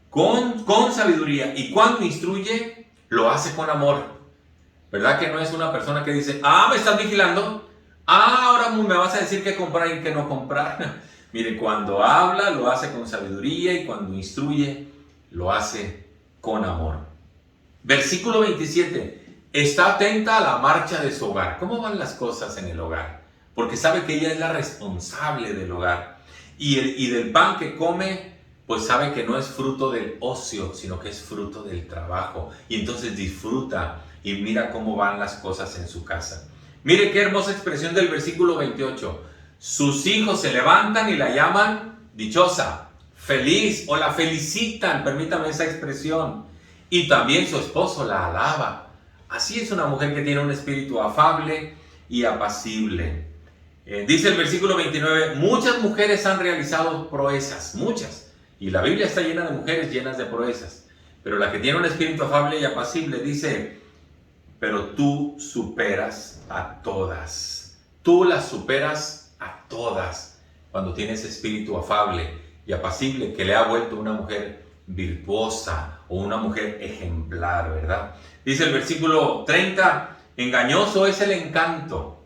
Con sabiduría. Y cuando instruye, lo hace con amor. ¿Verdad que no es una persona que dice: me estás vigilando? Ahora me vas a decir qué comprar y qué no comprar. Mire, cuando habla, lo hace con sabiduría. Y cuando instruye, lo hace con amor. Versículo 27. Está atenta a la marcha de su hogar. ¿Cómo van las cosas en el hogar? Porque sabe que ella es la responsable del hogar. Y del pan que come, pues sabe que no es fruto del ocio, sino que es fruto del trabajo. Y entonces disfruta y mira cómo van las cosas en su casa. Mire qué hermosa expresión del versículo 28. Sus hijos se levantan y la llaman dichosa, feliz, o la felicitan, permítame esa expresión. Y también su esposo la alaba. Así es una mujer que tiene un espíritu afable y apacible. Dice el versículo 29, muchas mujeres han realizado proezas, muchas. Y la Biblia está llena de mujeres llenas de proezas. Pero la que tiene un espíritu afable y apacible dice: pero tú superas a todas. Tú las superas a todas. Cuando tienes espíritu afable y apacible, que le ha vuelto una mujer virtuosa o una mujer ejemplar, ¿verdad? Dice el versículo 30, engañoso es el encanto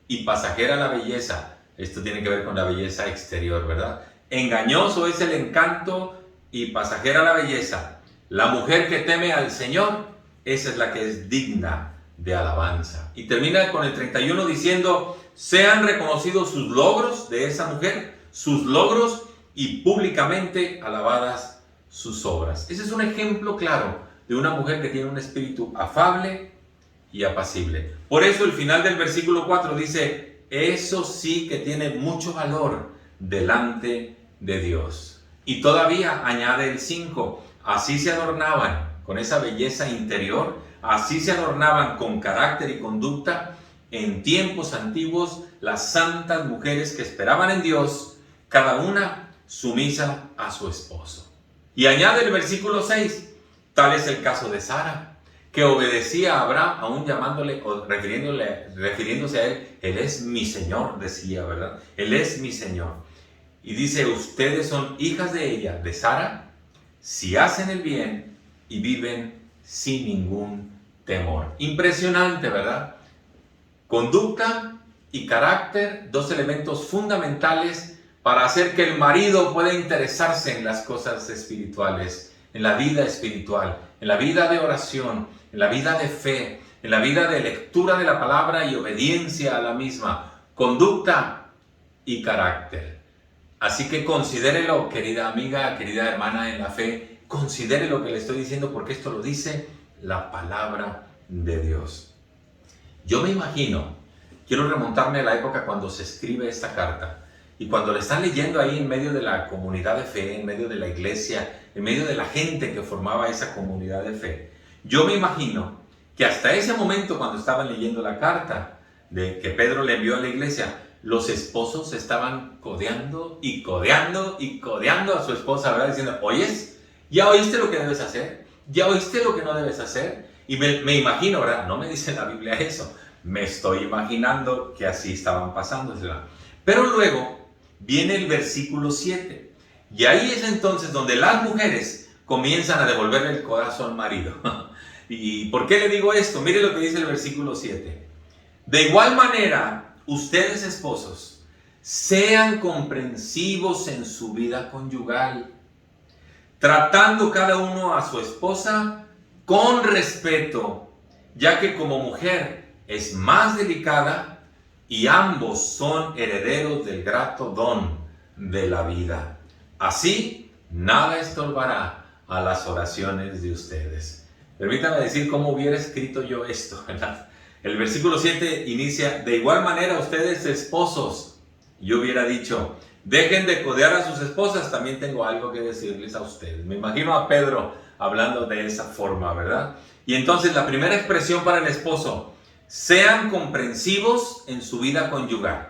y pasajera la belleza. Esto tiene que ver con la belleza exterior, ¿verdad? Engañoso es el encanto y pasajera la belleza. La mujer que teme al Señor, esa es la que es digna de alabanza. Y termina con el 31 diciendo: sean reconocidos sus logros de esa mujer, sus logros, y públicamente alabadas sus obras. Ese es un ejemplo claro de una mujer que tiene un espíritu afable y apacible. Por eso el final del versículo 4 dice: eso sí que tiene mucho valor delante de Dios. Y todavía añade el 5, así se adornaban con esa belleza interior, así se adornaban con carácter y conducta en tiempos antiguos las santas mujeres que esperaban en Dios, cada una sumisa a su esposo. Y añade el versículo 6, tal es el caso de Sara, que obedecía a Abraham, aún llamándole o refiriéndose a él es mi Señor, decía, ¿verdad? Él es mi Señor. Y dice: ustedes son hijas de ella, de Sara, si hacen el bien y viven sin ningún temor. Impresionante, ¿verdad? Conducta y carácter, dos elementos fundamentales para hacer que el marido pueda interesarse en las cosas espirituales, en la vida espiritual, en la vida de oración, en la vida de fe, en la vida de lectura de la palabra y obediencia a la misma, conducta y carácter. Así que considérelo, querida amiga, querida hermana en la fe, considere lo que le estoy diciendo porque esto lo dice la palabra de Dios. Yo me imagino, quiero remontarme a la época cuando se escribe esta carta y cuando le están leyendo ahí en medio de la comunidad de fe, en medio de la iglesia, en medio de la gente que formaba esa comunidad de fe. Yo me imagino que hasta ese momento cuando estaban leyendo la carta de que Pedro le envió a la iglesia, los esposos estaban codeando y codeando y codeando a su esposa, ¿verdad? Diciendo, oyes, ¿ya oíste lo que debes hacer? ¿Ya oíste lo que no debes hacer? Y me imagino, ¿verdad? No me dice la Biblia eso. Me estoy imaginando que así estaban pasándosela. Pero luego viene el versículo 7. Y ahí es entonces donde las mujeres comienzan a devolverle el codazo al marido. ¿Y por qué le digo esto? Mire lo que dice el versículo 7. De igual manera, ustedes esposos, sean comprensivos en su vida conyugal, tratando cada uno a su esposa con respeto, ya que como mujer es más delicada y ambos son herederos del grato don de la vida. Así, nada estorbará a las oraciones de ustedes. Permítame decir cómo hubiera escrito yo esto, ¿verdad? El versículo 7 inicia, de igual manera ustedes esposos. Yo hubiera dicho, dejen de codear a sus esposas, también tengo algo que decirles a ustedes. Me imagino a Pedro hablando de esa forma, ¿verdad? Y entonces la primera expresión para el esposo, sean comprensivos en su vida conyugal.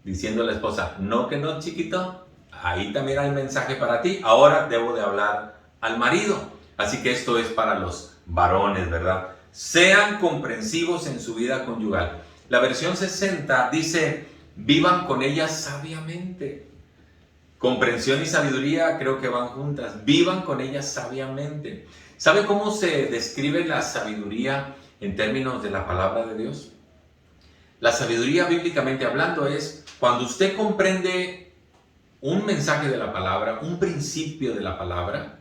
Diciendo a la esposa, no que no, chiquito, ahí también hay mensaje para ti, ahora debo de hablar al marido. Así que esto es para los varones, ¿verdad? Sean comprensivos en su vida conyugal. La versión 60 dice, vivan con ella sabiamente. Comprensión y sabiduría creo que van juntas. Vivan con ella sabiamente. ¿Sabe cómo se describe la sabiduría en términos de la palabra de Dios? La sabiduría bíblicamente hablando es cuando usted comprende un mensaje de la palabra, un principio de la palabra,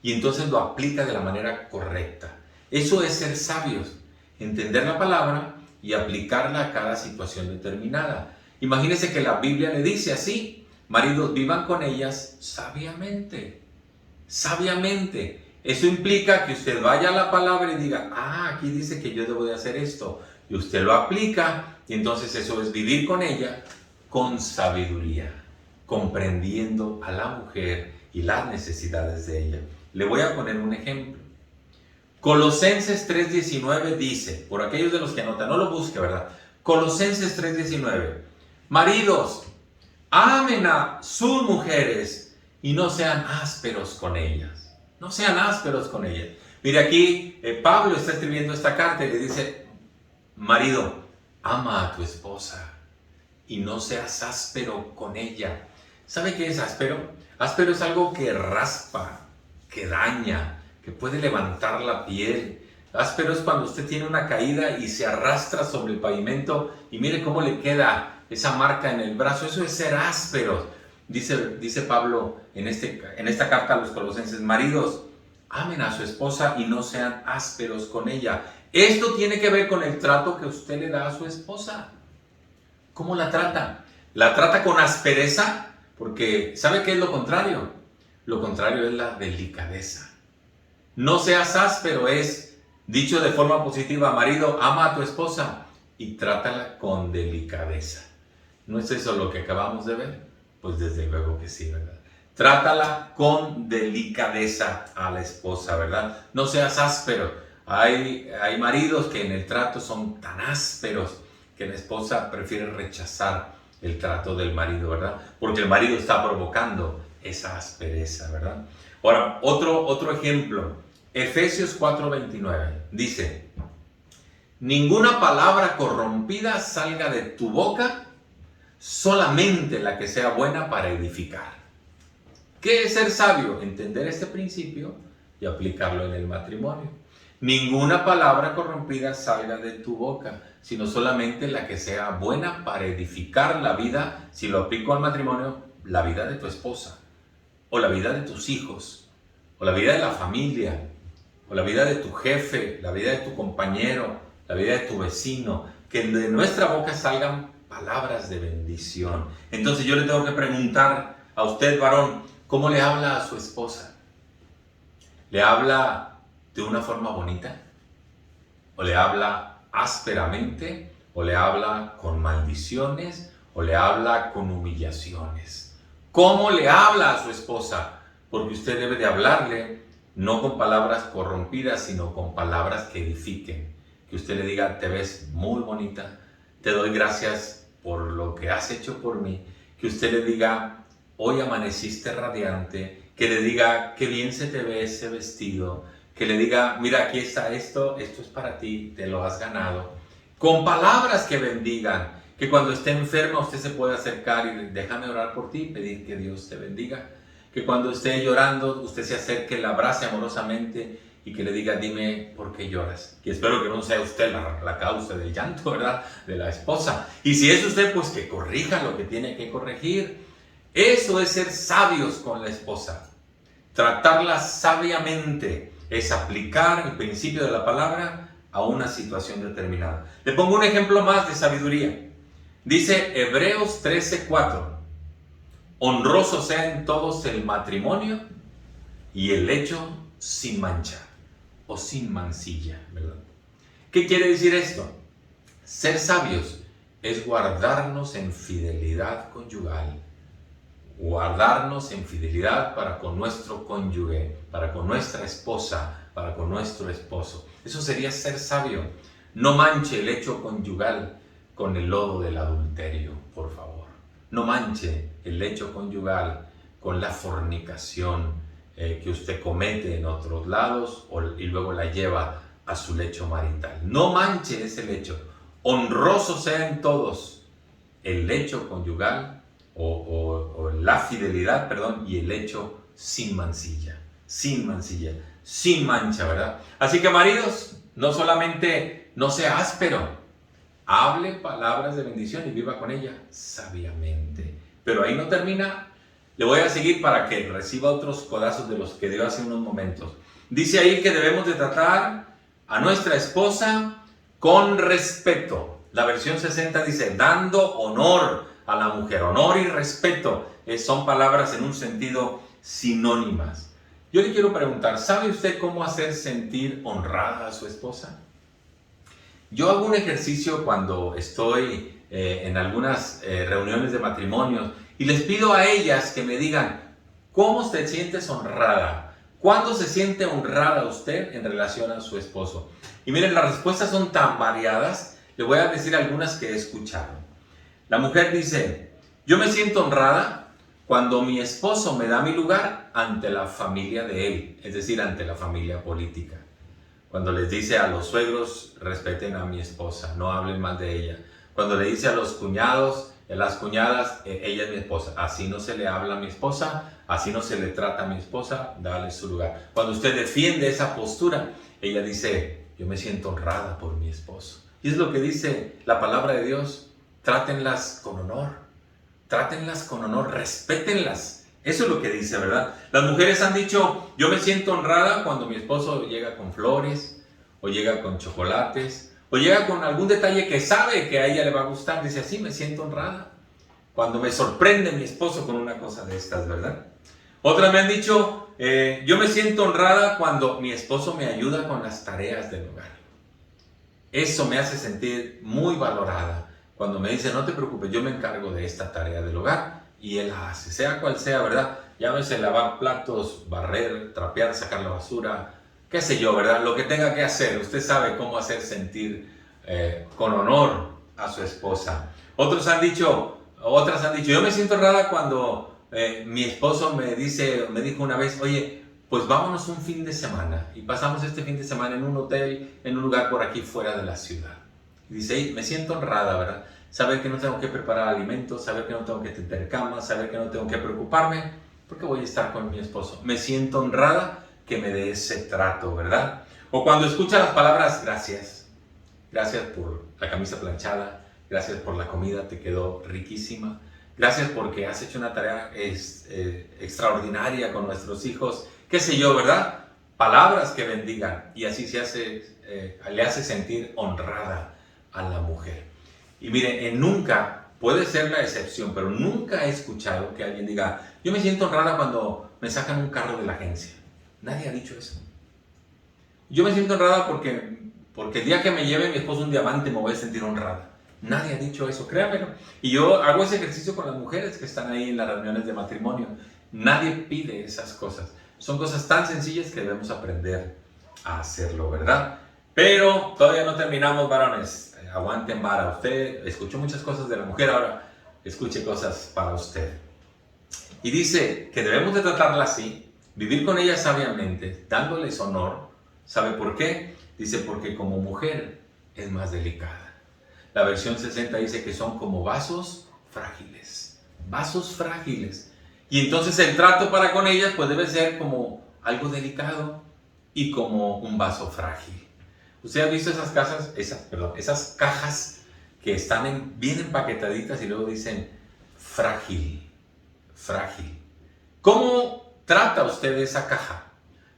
y entonces lo aplica de la manera correcta. Eso es ser sabios, entender la palabra y aplicarla a cada situación determinada. Imagínese que la Biblia le dice así, maridos, vivan con ellas sabiamente, sabiamente. Eso implica que usted vaya a la palabra y diga, aquí dice que yo debo de hacer esto, y usted lo aplica, y entonces eso es vivir con ella con sabiduría, comprendiendo a la mujer y las necesidades de ella. Le voy a poner un ejemplo. Colosenses 3:19 dice, por aquellos de los que anotan, no lo busque, ¿verdad? Colosenses 3:19, maridos, amen a sus mujeres y no sean ásperos con ellas. No sean ásperos con ellas. Mire aquí, Pablo está escribiendo esta carta y le dice, marido, ama a tu esposa y no seas áspero con ella. ¿Sabe qué es áspero? Áspero es algo que raspa, que daña, que puede levantar la piel. Áspero es cuando usted tiene una caída y se arrastra sobre el pavimento y mire cómo le queda esa marca en el brazo. Eso es ser áspero. Dice Pablo en esta carta a los colosenses, maridos, amen a su esposa y no sean ásperos con ella. Esto tiene que ver con el trato que usted le da a su esposa. ¿Cómo la trata? ¿La trata con aspereza? Porque ¿sabe qué es lo contrario? Lo contrario es la delicadeza. No seas áspero es, dicho de forma positiva, marido, ama a tu esposa y trátala con delicadeza. ¿No es eso lo que acabamos de ver? Pues desde luego que sí, ¿verdad? Trátala con delicadeza a la esposa, ¿verdad? No seas áspero. Hay maridos que en el trato son tan ásperos que la esposa prefiere rechazar el trato del marido, ¿verdad? Porque el marido está provocando esa aspereza, ¿verdad? Ahora, otro ejemplo. Efesios 4:29 dice, ninguna palabra corrompida salga de tu boca, solamente la que sea buena para edificar. ¿Qué es ser sabio? Entender este principio y aplicarlo en el matrimonio. Ninguna palabra corrompida salga de tu boca, sino solamente la que sea buena para edificar la vida, si lo aplico al matrimonio, la vida de tu esposa, o la vida de tus hijos, o la vida de la familia, o la vida de tu jefe, la vida de tu compañero, la vida de tu vecino, que de nuestra boca salgan palabras de bendición. Entonces yo le tengo que preguntar a usted, varón, ¿cómo le habla a su esposa? ¿Le habla de una forma bonita? ¿O le habla ásperamente? ¿O le habla con maldiciones? ¿O le habla con humillaciones? ¿Cómo le habla a su esposa? Porque usted debe de hablarle no con palabras corrompidas, sino con palabras que edifiquen. Que usted le diga, te ves muy bonita, te doy gracias por lo que has hecho por mí. Que usted le diga, hoy amaneciste radiante. Que le diga, qué bien se te ve ese vestido. Que le diga, mira, aquí está esto es para ti, te lo has ganado. Con palabras que bendigan. Que cuando esté enferma usted se pueda acercar y déjame orar por ti y pedir que Dios te bendiga. Que cuando esté llorando usted se acerque, la abrace amorosamente y que le diga, dime por qué lloras. Y espero que no sea usted la causa del llanto, ¿verdad?, de la esposa. Y si es usted, pues que corrija lo que tiene que corregir. Eso es ser sabios con la esposa. Tratarla sabiamente es aplicar el principio de la palabra a una situación determinada. Le pongo un ejemplo más de sabiduría. Dice Hebreos 13:4. Honroso sea en todos el matrimonio y el lecho sin mancha o sin mancilla, ¿verdad? ¿Qué quiere decir esto? Ser sabios es guardarnos en fidelidad conyugal, guardarnos en fidelidad para con nuestro cónyuge, para con nuestra esposa, para con nuestro esposo. Eso sería ser sabio. No manche el lecho conyugal con el lodo del adulterio, por favor. No manche el lecho conyugal con la fornicación que usted comete en otros lados y luego la lleva a su lecho marital. No manche ese lecho. Honroso sea en todos el lecho conyugal o la fidelidad, perdón, y el lecho sin mancilla, sin mancha, ¿verdad? Así que maridos, no solamente no sea áspero, hable palabras de bendición y viva con ella sabiamente. Pero ahí no termina. Le voy a seguir para que reciba otros codazos de los que dio hace unos momentos. Dice ahí que debemos de tratar a nuestra esposa con respeto. La versión 60 dice, dando honor a la mujer. Honor y respeto son palabras en un sentido sinónimas. Yo le quiero preguntar, ¿sabe usted cómo hacer sentir honrada a su esposa? Yo hago un ejercicio cuando estoy en algunas reuniones de matrimonios y les pido a ellas que me digan, ¿cómo te sientes honrada? ¿Cuándo se siente honrada usted en relación a su esposo? Y miren, las respuestas son tan variadas, le voy a decir algunas que he escuchado. La mujer dice, yo me siento honrada cuando mi esposo me da mi lugar ante la familia de él, es decir, ante la familia política. Cuando les dice a los suegros, respeten a mi esposa, no hablen mal de ella. Cuando le dice a los cuñados, a las cuñadas, ella es mi esposa. Así no se le habla a mi esposa, así no se le trata a mi esposa, dale su lugar. Cuando usted defiende esa postura, ella dice, yo me siento honrada por mi esposo. Y es lo que dice la palabra de Dios, trátenlas con honor, respétenlas. Eso es lo que dice, ¿verdad? Las mujeres han dicho, yo me siento honrada cuando mi esposo llega con flores, o llega con chocolates, o llega con algún detalle que sabe que a ella le va a gustar. Dice, así me siento honrada. Cuando me sorprende mi esposo con una cosa de estas, ¿verdad? Otras me han dicho, yo me siento honrada cuando mi esposo me ayuda con las tareas del hogar. Eso me hace sentir muy valorada. Cuando me dice, no te preocupes, yo me encargo de esta tarea del hogar. Y él la hace, sea cual sea, ¿verdad? Llámese lavar platos, barrer, trapear, sacar la basura, qué sé yo, ¿verdad? Lo que tenga que hacer, usted sabe cómo hacer sentir con honor a su esposa. Otras han dicho, yo me siento honrada cuando mi esposo me dijo una vez, oye, pues vámonos un fin de semana. Y pasamos este fin de semana en un hotel, en un lugar por aquí fuera de la ciudad. Y dice, me siento honrada, ¿verdad? Saber que no tengo que preparar alimentos, saber que no tengo que tender cama, saber que no tengo que preocuparme, porque voy a estar con mi esposo. Me siento honrada que me dé ese trato, ¿verdad? O cuando escucha las palabras gracias. Gracias por la camisa planchada. Gracias por la comida, te quedó riquísima. Gracias porque has hecho una tarea extraordinaria con nuestros hijos. Qué sé yo, ¿verdad? Palabras que bendigan. Y así le hace sentir honrada a la mujer. Y mire, nunca, puede ser la excepción, pero nunca he escuchado que alguien diga, yo me siento honrada cuando me sacan un carro de la agencia. Nadie ha dicho eso. Yo me siento honrada porque el día que me lleve mi esposo un diamante me voy a sentir honrada. Nadie ha dicho eso, créanmelo. Y yo hago ese ejercicio con las mujeres que están ahí en las reuniones de matrimonio. Nadie pide esas cosas. Son cosas tan sencillas que debemos aprender a hacerlo, ¿verdad? Pero todavía no terminamos, varones. Aguanten vara. Usted escuchó muchas cosas de la mujer, ahora escuche cosas para usted. Y dice que debemos de tratarla así, vivir con ella sabiamente, dándoles honor. ¿Sabe por qué? Dice, porque como mujer es más delicada. La versión 60 dice que son como vasos frágiles. Vasos frágiles. Y entonces el trato para con ellas pues debe ser como algo delicado y como un vaso frágil. ¿Usted ha visto esas cajas que están bien empaquetaditas y luego dicen frágil, frágil? ¿Cómo trata usted esa caja?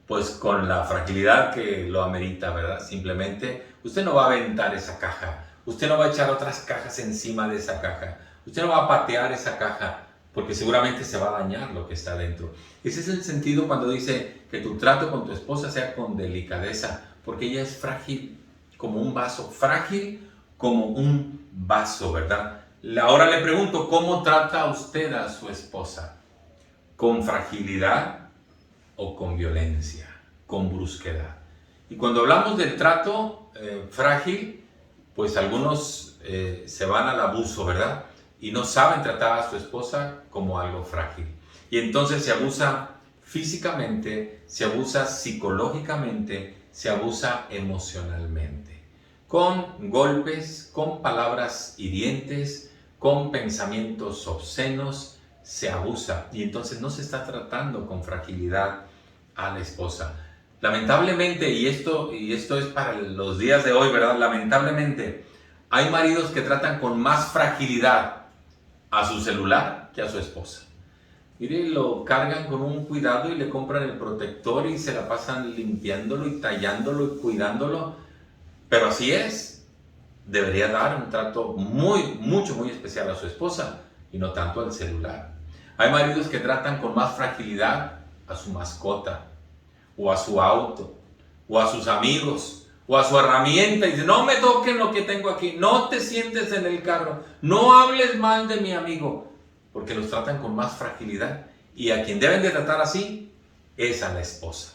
Pues con la fragilidad que lo amerita, ¿verdad? Simplemente usted no va a aventar esa caja. Usted no va a echar otras cajas encima de esa caja. Usted no va a patear esa caja porque seguramente se va a dañar lo que está dentro. Ese es el sentido cuando dice que tu trato con tu esposa sea con delicadeza, porque ella es frágil como un vaso, frágil como un vaso, ¿verdad? Ahora le pregunto, ¿cómo trata usted a su esposa? ¿Con fragilidad o con violencia, con brusquedad? Y cuando hablamos del trato frágil, pues algunos se van al abuso, ¿verdad? Y no saben tratar a su esposa como algo frágil. Y entonces se abusa físicamente, se abusa psicológicamente, se abusa emocionalmente. Con golpes, con palabras hirientes, con pensamientos obscenos, se abusa. Y entonces no se está tratando con fragilidad a la esposa. Lamentablemente, y esto es para los días de hoy, ¿verdad? Lamentablemente, hay maridos que tratan con más fragilidad a su celular que a su esposa. Mire, lo cargan con un cuidado y le compran el protector y se la pasan limpiándolo y tallándolo y cuidándolo. Pero así es. Debería dar un trato muy especial a su esposa y no tanto al celular. Hay maridos que tratan con más fragilidad a su mascota, o a su auto, o a sus amigos, o a su herramienta, y dice, no me toquen lo que tengo aquí, no te sientes en el carro, no hables mal de mi amigo, porque los tratan con más fragilidad, y a quien deben de tratar así es a la esposa.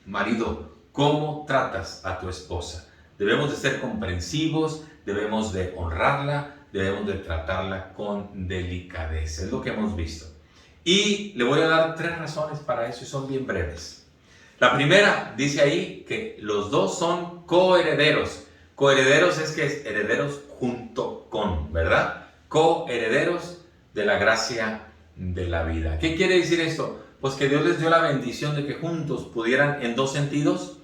Marido, ¿cómo tratas a tu esposa? Debemos de ser comprensivos, debemos de honrarla, debemos de tratarla con delicadeza, es lo que hemos visto. Y le voy a dar 3 razones para eso y son bien breves. La primera, dice ahí que los dos son coherederos. Coherederos es que es herederos junto con, ¿verdad? Coherederos de la gracia de la vida. ¿Qué quiere decir esto? Pues que Dios les dio la bendición de que juntos pudieran, en 2 sentidos,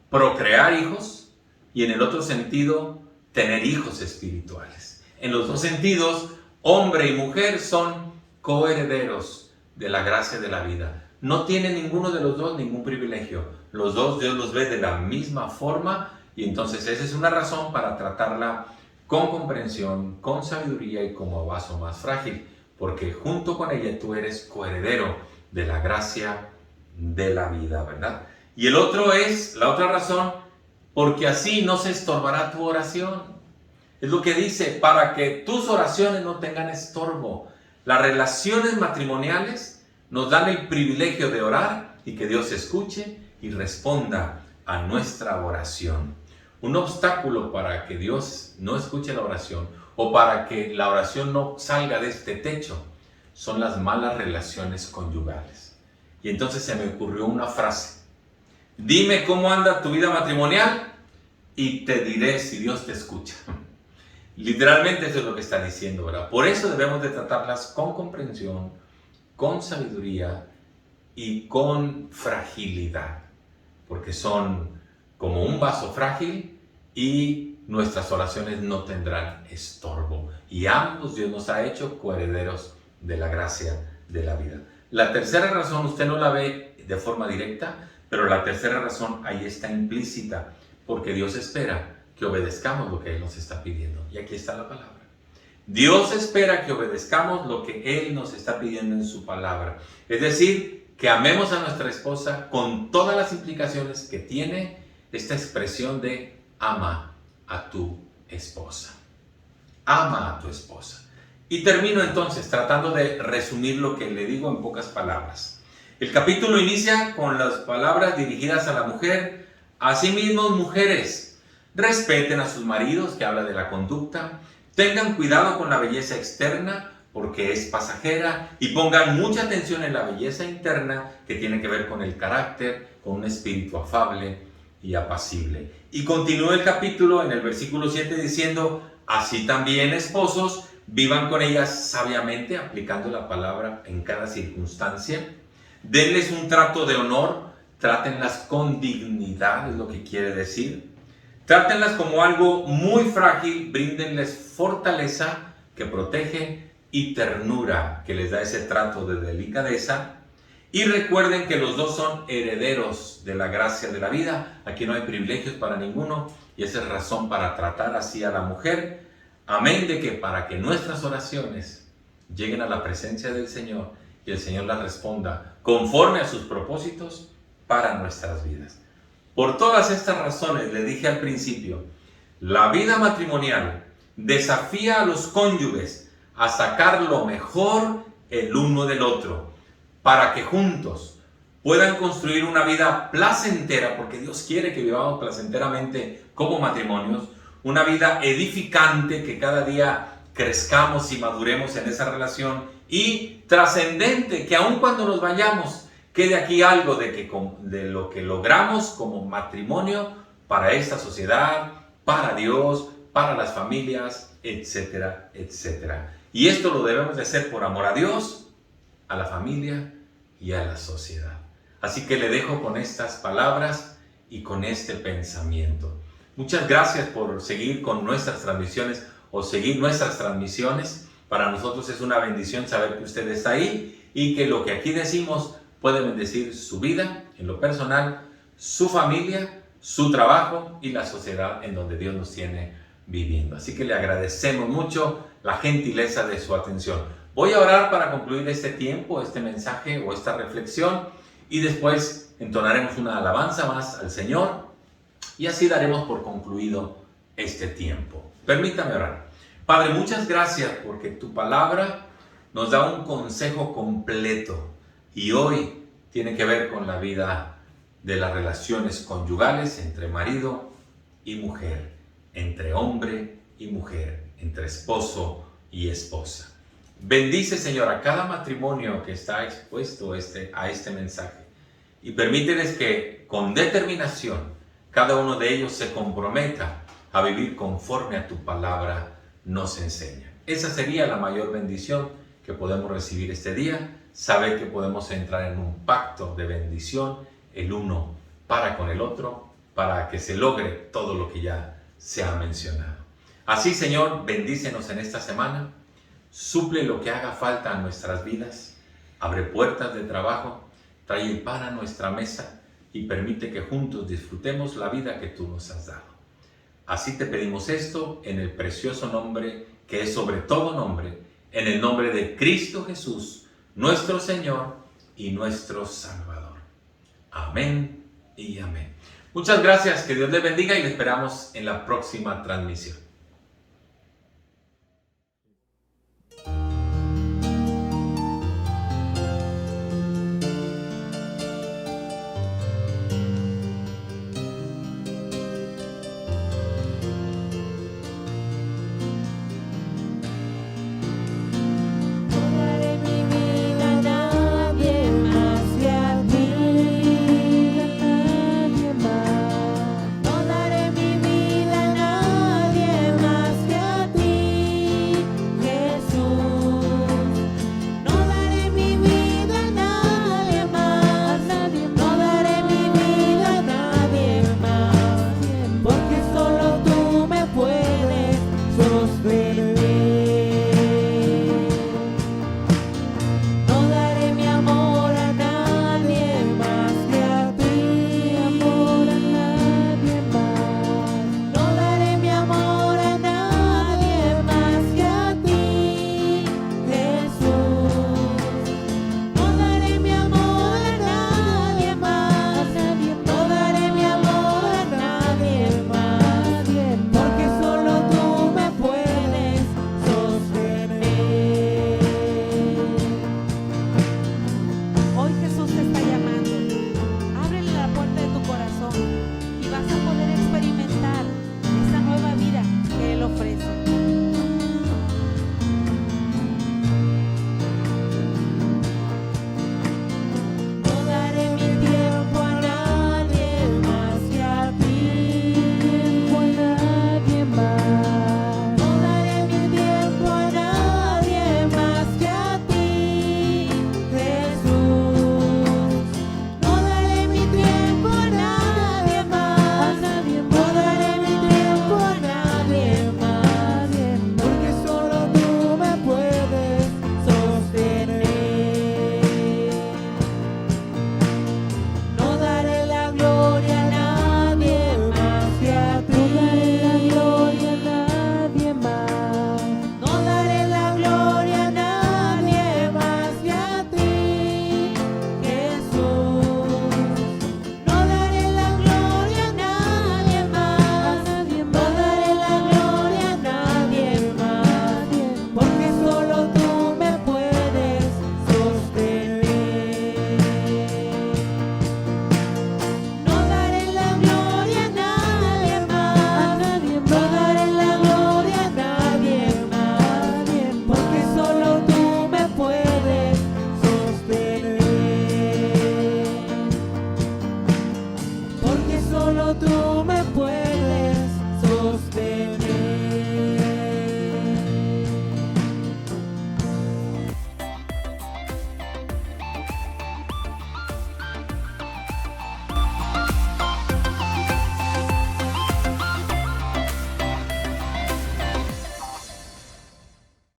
procrear hijos y en el otro sentido, tener hijos espirituales. En los 2 sentidos, hombre y mujer son coherederos de la gracia de la vida. No tiene ninguno de los dos ningún privilegio. Los dos Dios los ve de la misma forma y entonces esa es una razón para tratarla con comprensión, con sabiduría y como vaso más frágil, porque junto con ella tú eres coheredero de la gracia de la vida, ¿verdad? Y la otra razón, porque así no se estorbará tu oración. Es lo que dice, para que tus oraciones no tengan estorbo. Las relaciones matrimoniales nos dan el privilegio de orar y que Dios escuche y responda a nuestra oración. Un obstáculo para que Dios no escuche la oración o para que la oración no salga de este techo son las malas relaciones conyugales. Y entonces se me ocurrió una frase. Dime cómo anda tu vida matrimonial y te diré si Dios te escucha. Literalmente eso es lo que está diciendo, ¿verdad? Por eso debemos de tratarlas con comprensión, con sabiduría y con fragilidad, porque son como un vaso frágil y nuestras oraciones no tendrán estorbo. Y ambos Dios nos ha hecho coherederos de la gracia de la vida. La tercera razón usted no la ve de forma directa, pero la tercera razón ahí está implícita, porque Dios espera que obedezcamos lo que Él nos está pidiendo. Y aquí está la palabra. Dios espera que obedezcamos lo que Él nos está pidiendo en su palabra. Es decir, que amemos a nuestra esposa con todas las implicaciones que tiene esta expresión de ama a tu esposa. Ama a tu esposa. Y termino entonces tratando de resumir lo que le digo en pocas palabras. El capítulo inicia con las palabras dirigidas a la mujer. Asimismo, mujeres, respeten a sus maridos, que habla de la conducta. Tengan cuidado con la belleza externa, porque es pasajera, y pongan mucha atención en la belleza interna, que tiene que ver con el carácter, con un espíritu afable y apacible. Y continúa el capítulo en el versículo 7 diciendo, así también esposos, vivan con ellas sabiamente, aplicando la palabra en cada circunstancia. Denles un trato de honor, trátenlas con dignidad, es lo que quiere decir. Trátenlas como algo muy frágil, bríndenles fortaleza que protege y ternura que les da ese trato de delicadeza. Y recuerden que los dos son herederos de la gracia de la vida. Aquí no hay privilegios para ninguno y esa es razón para tratar así a la mujer. Amén de que para que nuestras oraciones lleguen a la presencia del Señor y el Señor las responda conforme a sus propósitos para nuestras vidas. Por todas estas razones, le dije al principio, la vida matrimonial desafía a los cónyuges a sacar lo mejor el uno del otro, para que juntos puedan construir una vida placentera, porque Dios quiere que vivamos placenteramente como matrimonios, una vida edificante, que cada día crezcamos y maduremos en esa relación, y trascendente, que aun cuando nos vayamos, quede aquí algo de lo que logramos como matrimonio para esta sociedad, para Dios, para las familias, etcétera, etcétera. Y esto lo debemos de hacer por amor a Dios, a la familia y a la sociedad. Así que le dejo con estas palabras y con este pensamiento. Muchas gracias por seguir con nuestras transmisiones o seguir nuestras transmisiones. Para nosotros es una bendición saber que usted está ahí y que lo que aquí decimos puede bendecir su vida en lo personal, su familia, su trabajo y la sociedad en donde Dios nos tiene viviendo. Así que le agradecemos mucho la gentileza de su atención. Voy a orar para concluir este tiempo, este mensaje o esta reflexión y después entonaremos una alabanza más al Señor y así daremos por concluido este tiempo. Permítame orar. Padre, muchas gracias porque tu palabra nos da un consejo completo. Y hoy tiene que ver con la vida de las relaciones conyugales entre marido y mujer, entre hombre y mujer, entre esposo y esposa. Bendice, Señor, a cada matrimonio que está expuesto a este mensaje y permíteles que con determinación cada uno de ellos se comprometa a vivir conforme a tu palabra nos enseña. Esa sería la mayor bendición que podemos recibir este día. Saber que podemos entrar en un pacto de bendición, el uno para con el otro, para que se logre todo lo que ya se ha mencionado. Así, Señor, bendícenos en esta semana, suple lo que haga falta a nuestras vidas, abre puertas de trabajo, trae el pan a nuestra mesa y permite que juntos disfrutemos la vida que tú nos has dado. Así te pedimos esto en el precioso nombre que es sobre todo nombre, en el nombre de Cristo Jesús, nuestro Señor y nuestro Salvador. Amén y amén. Muchas gracias, que Dios les bendiga y les esperamos en la próxima transmisión.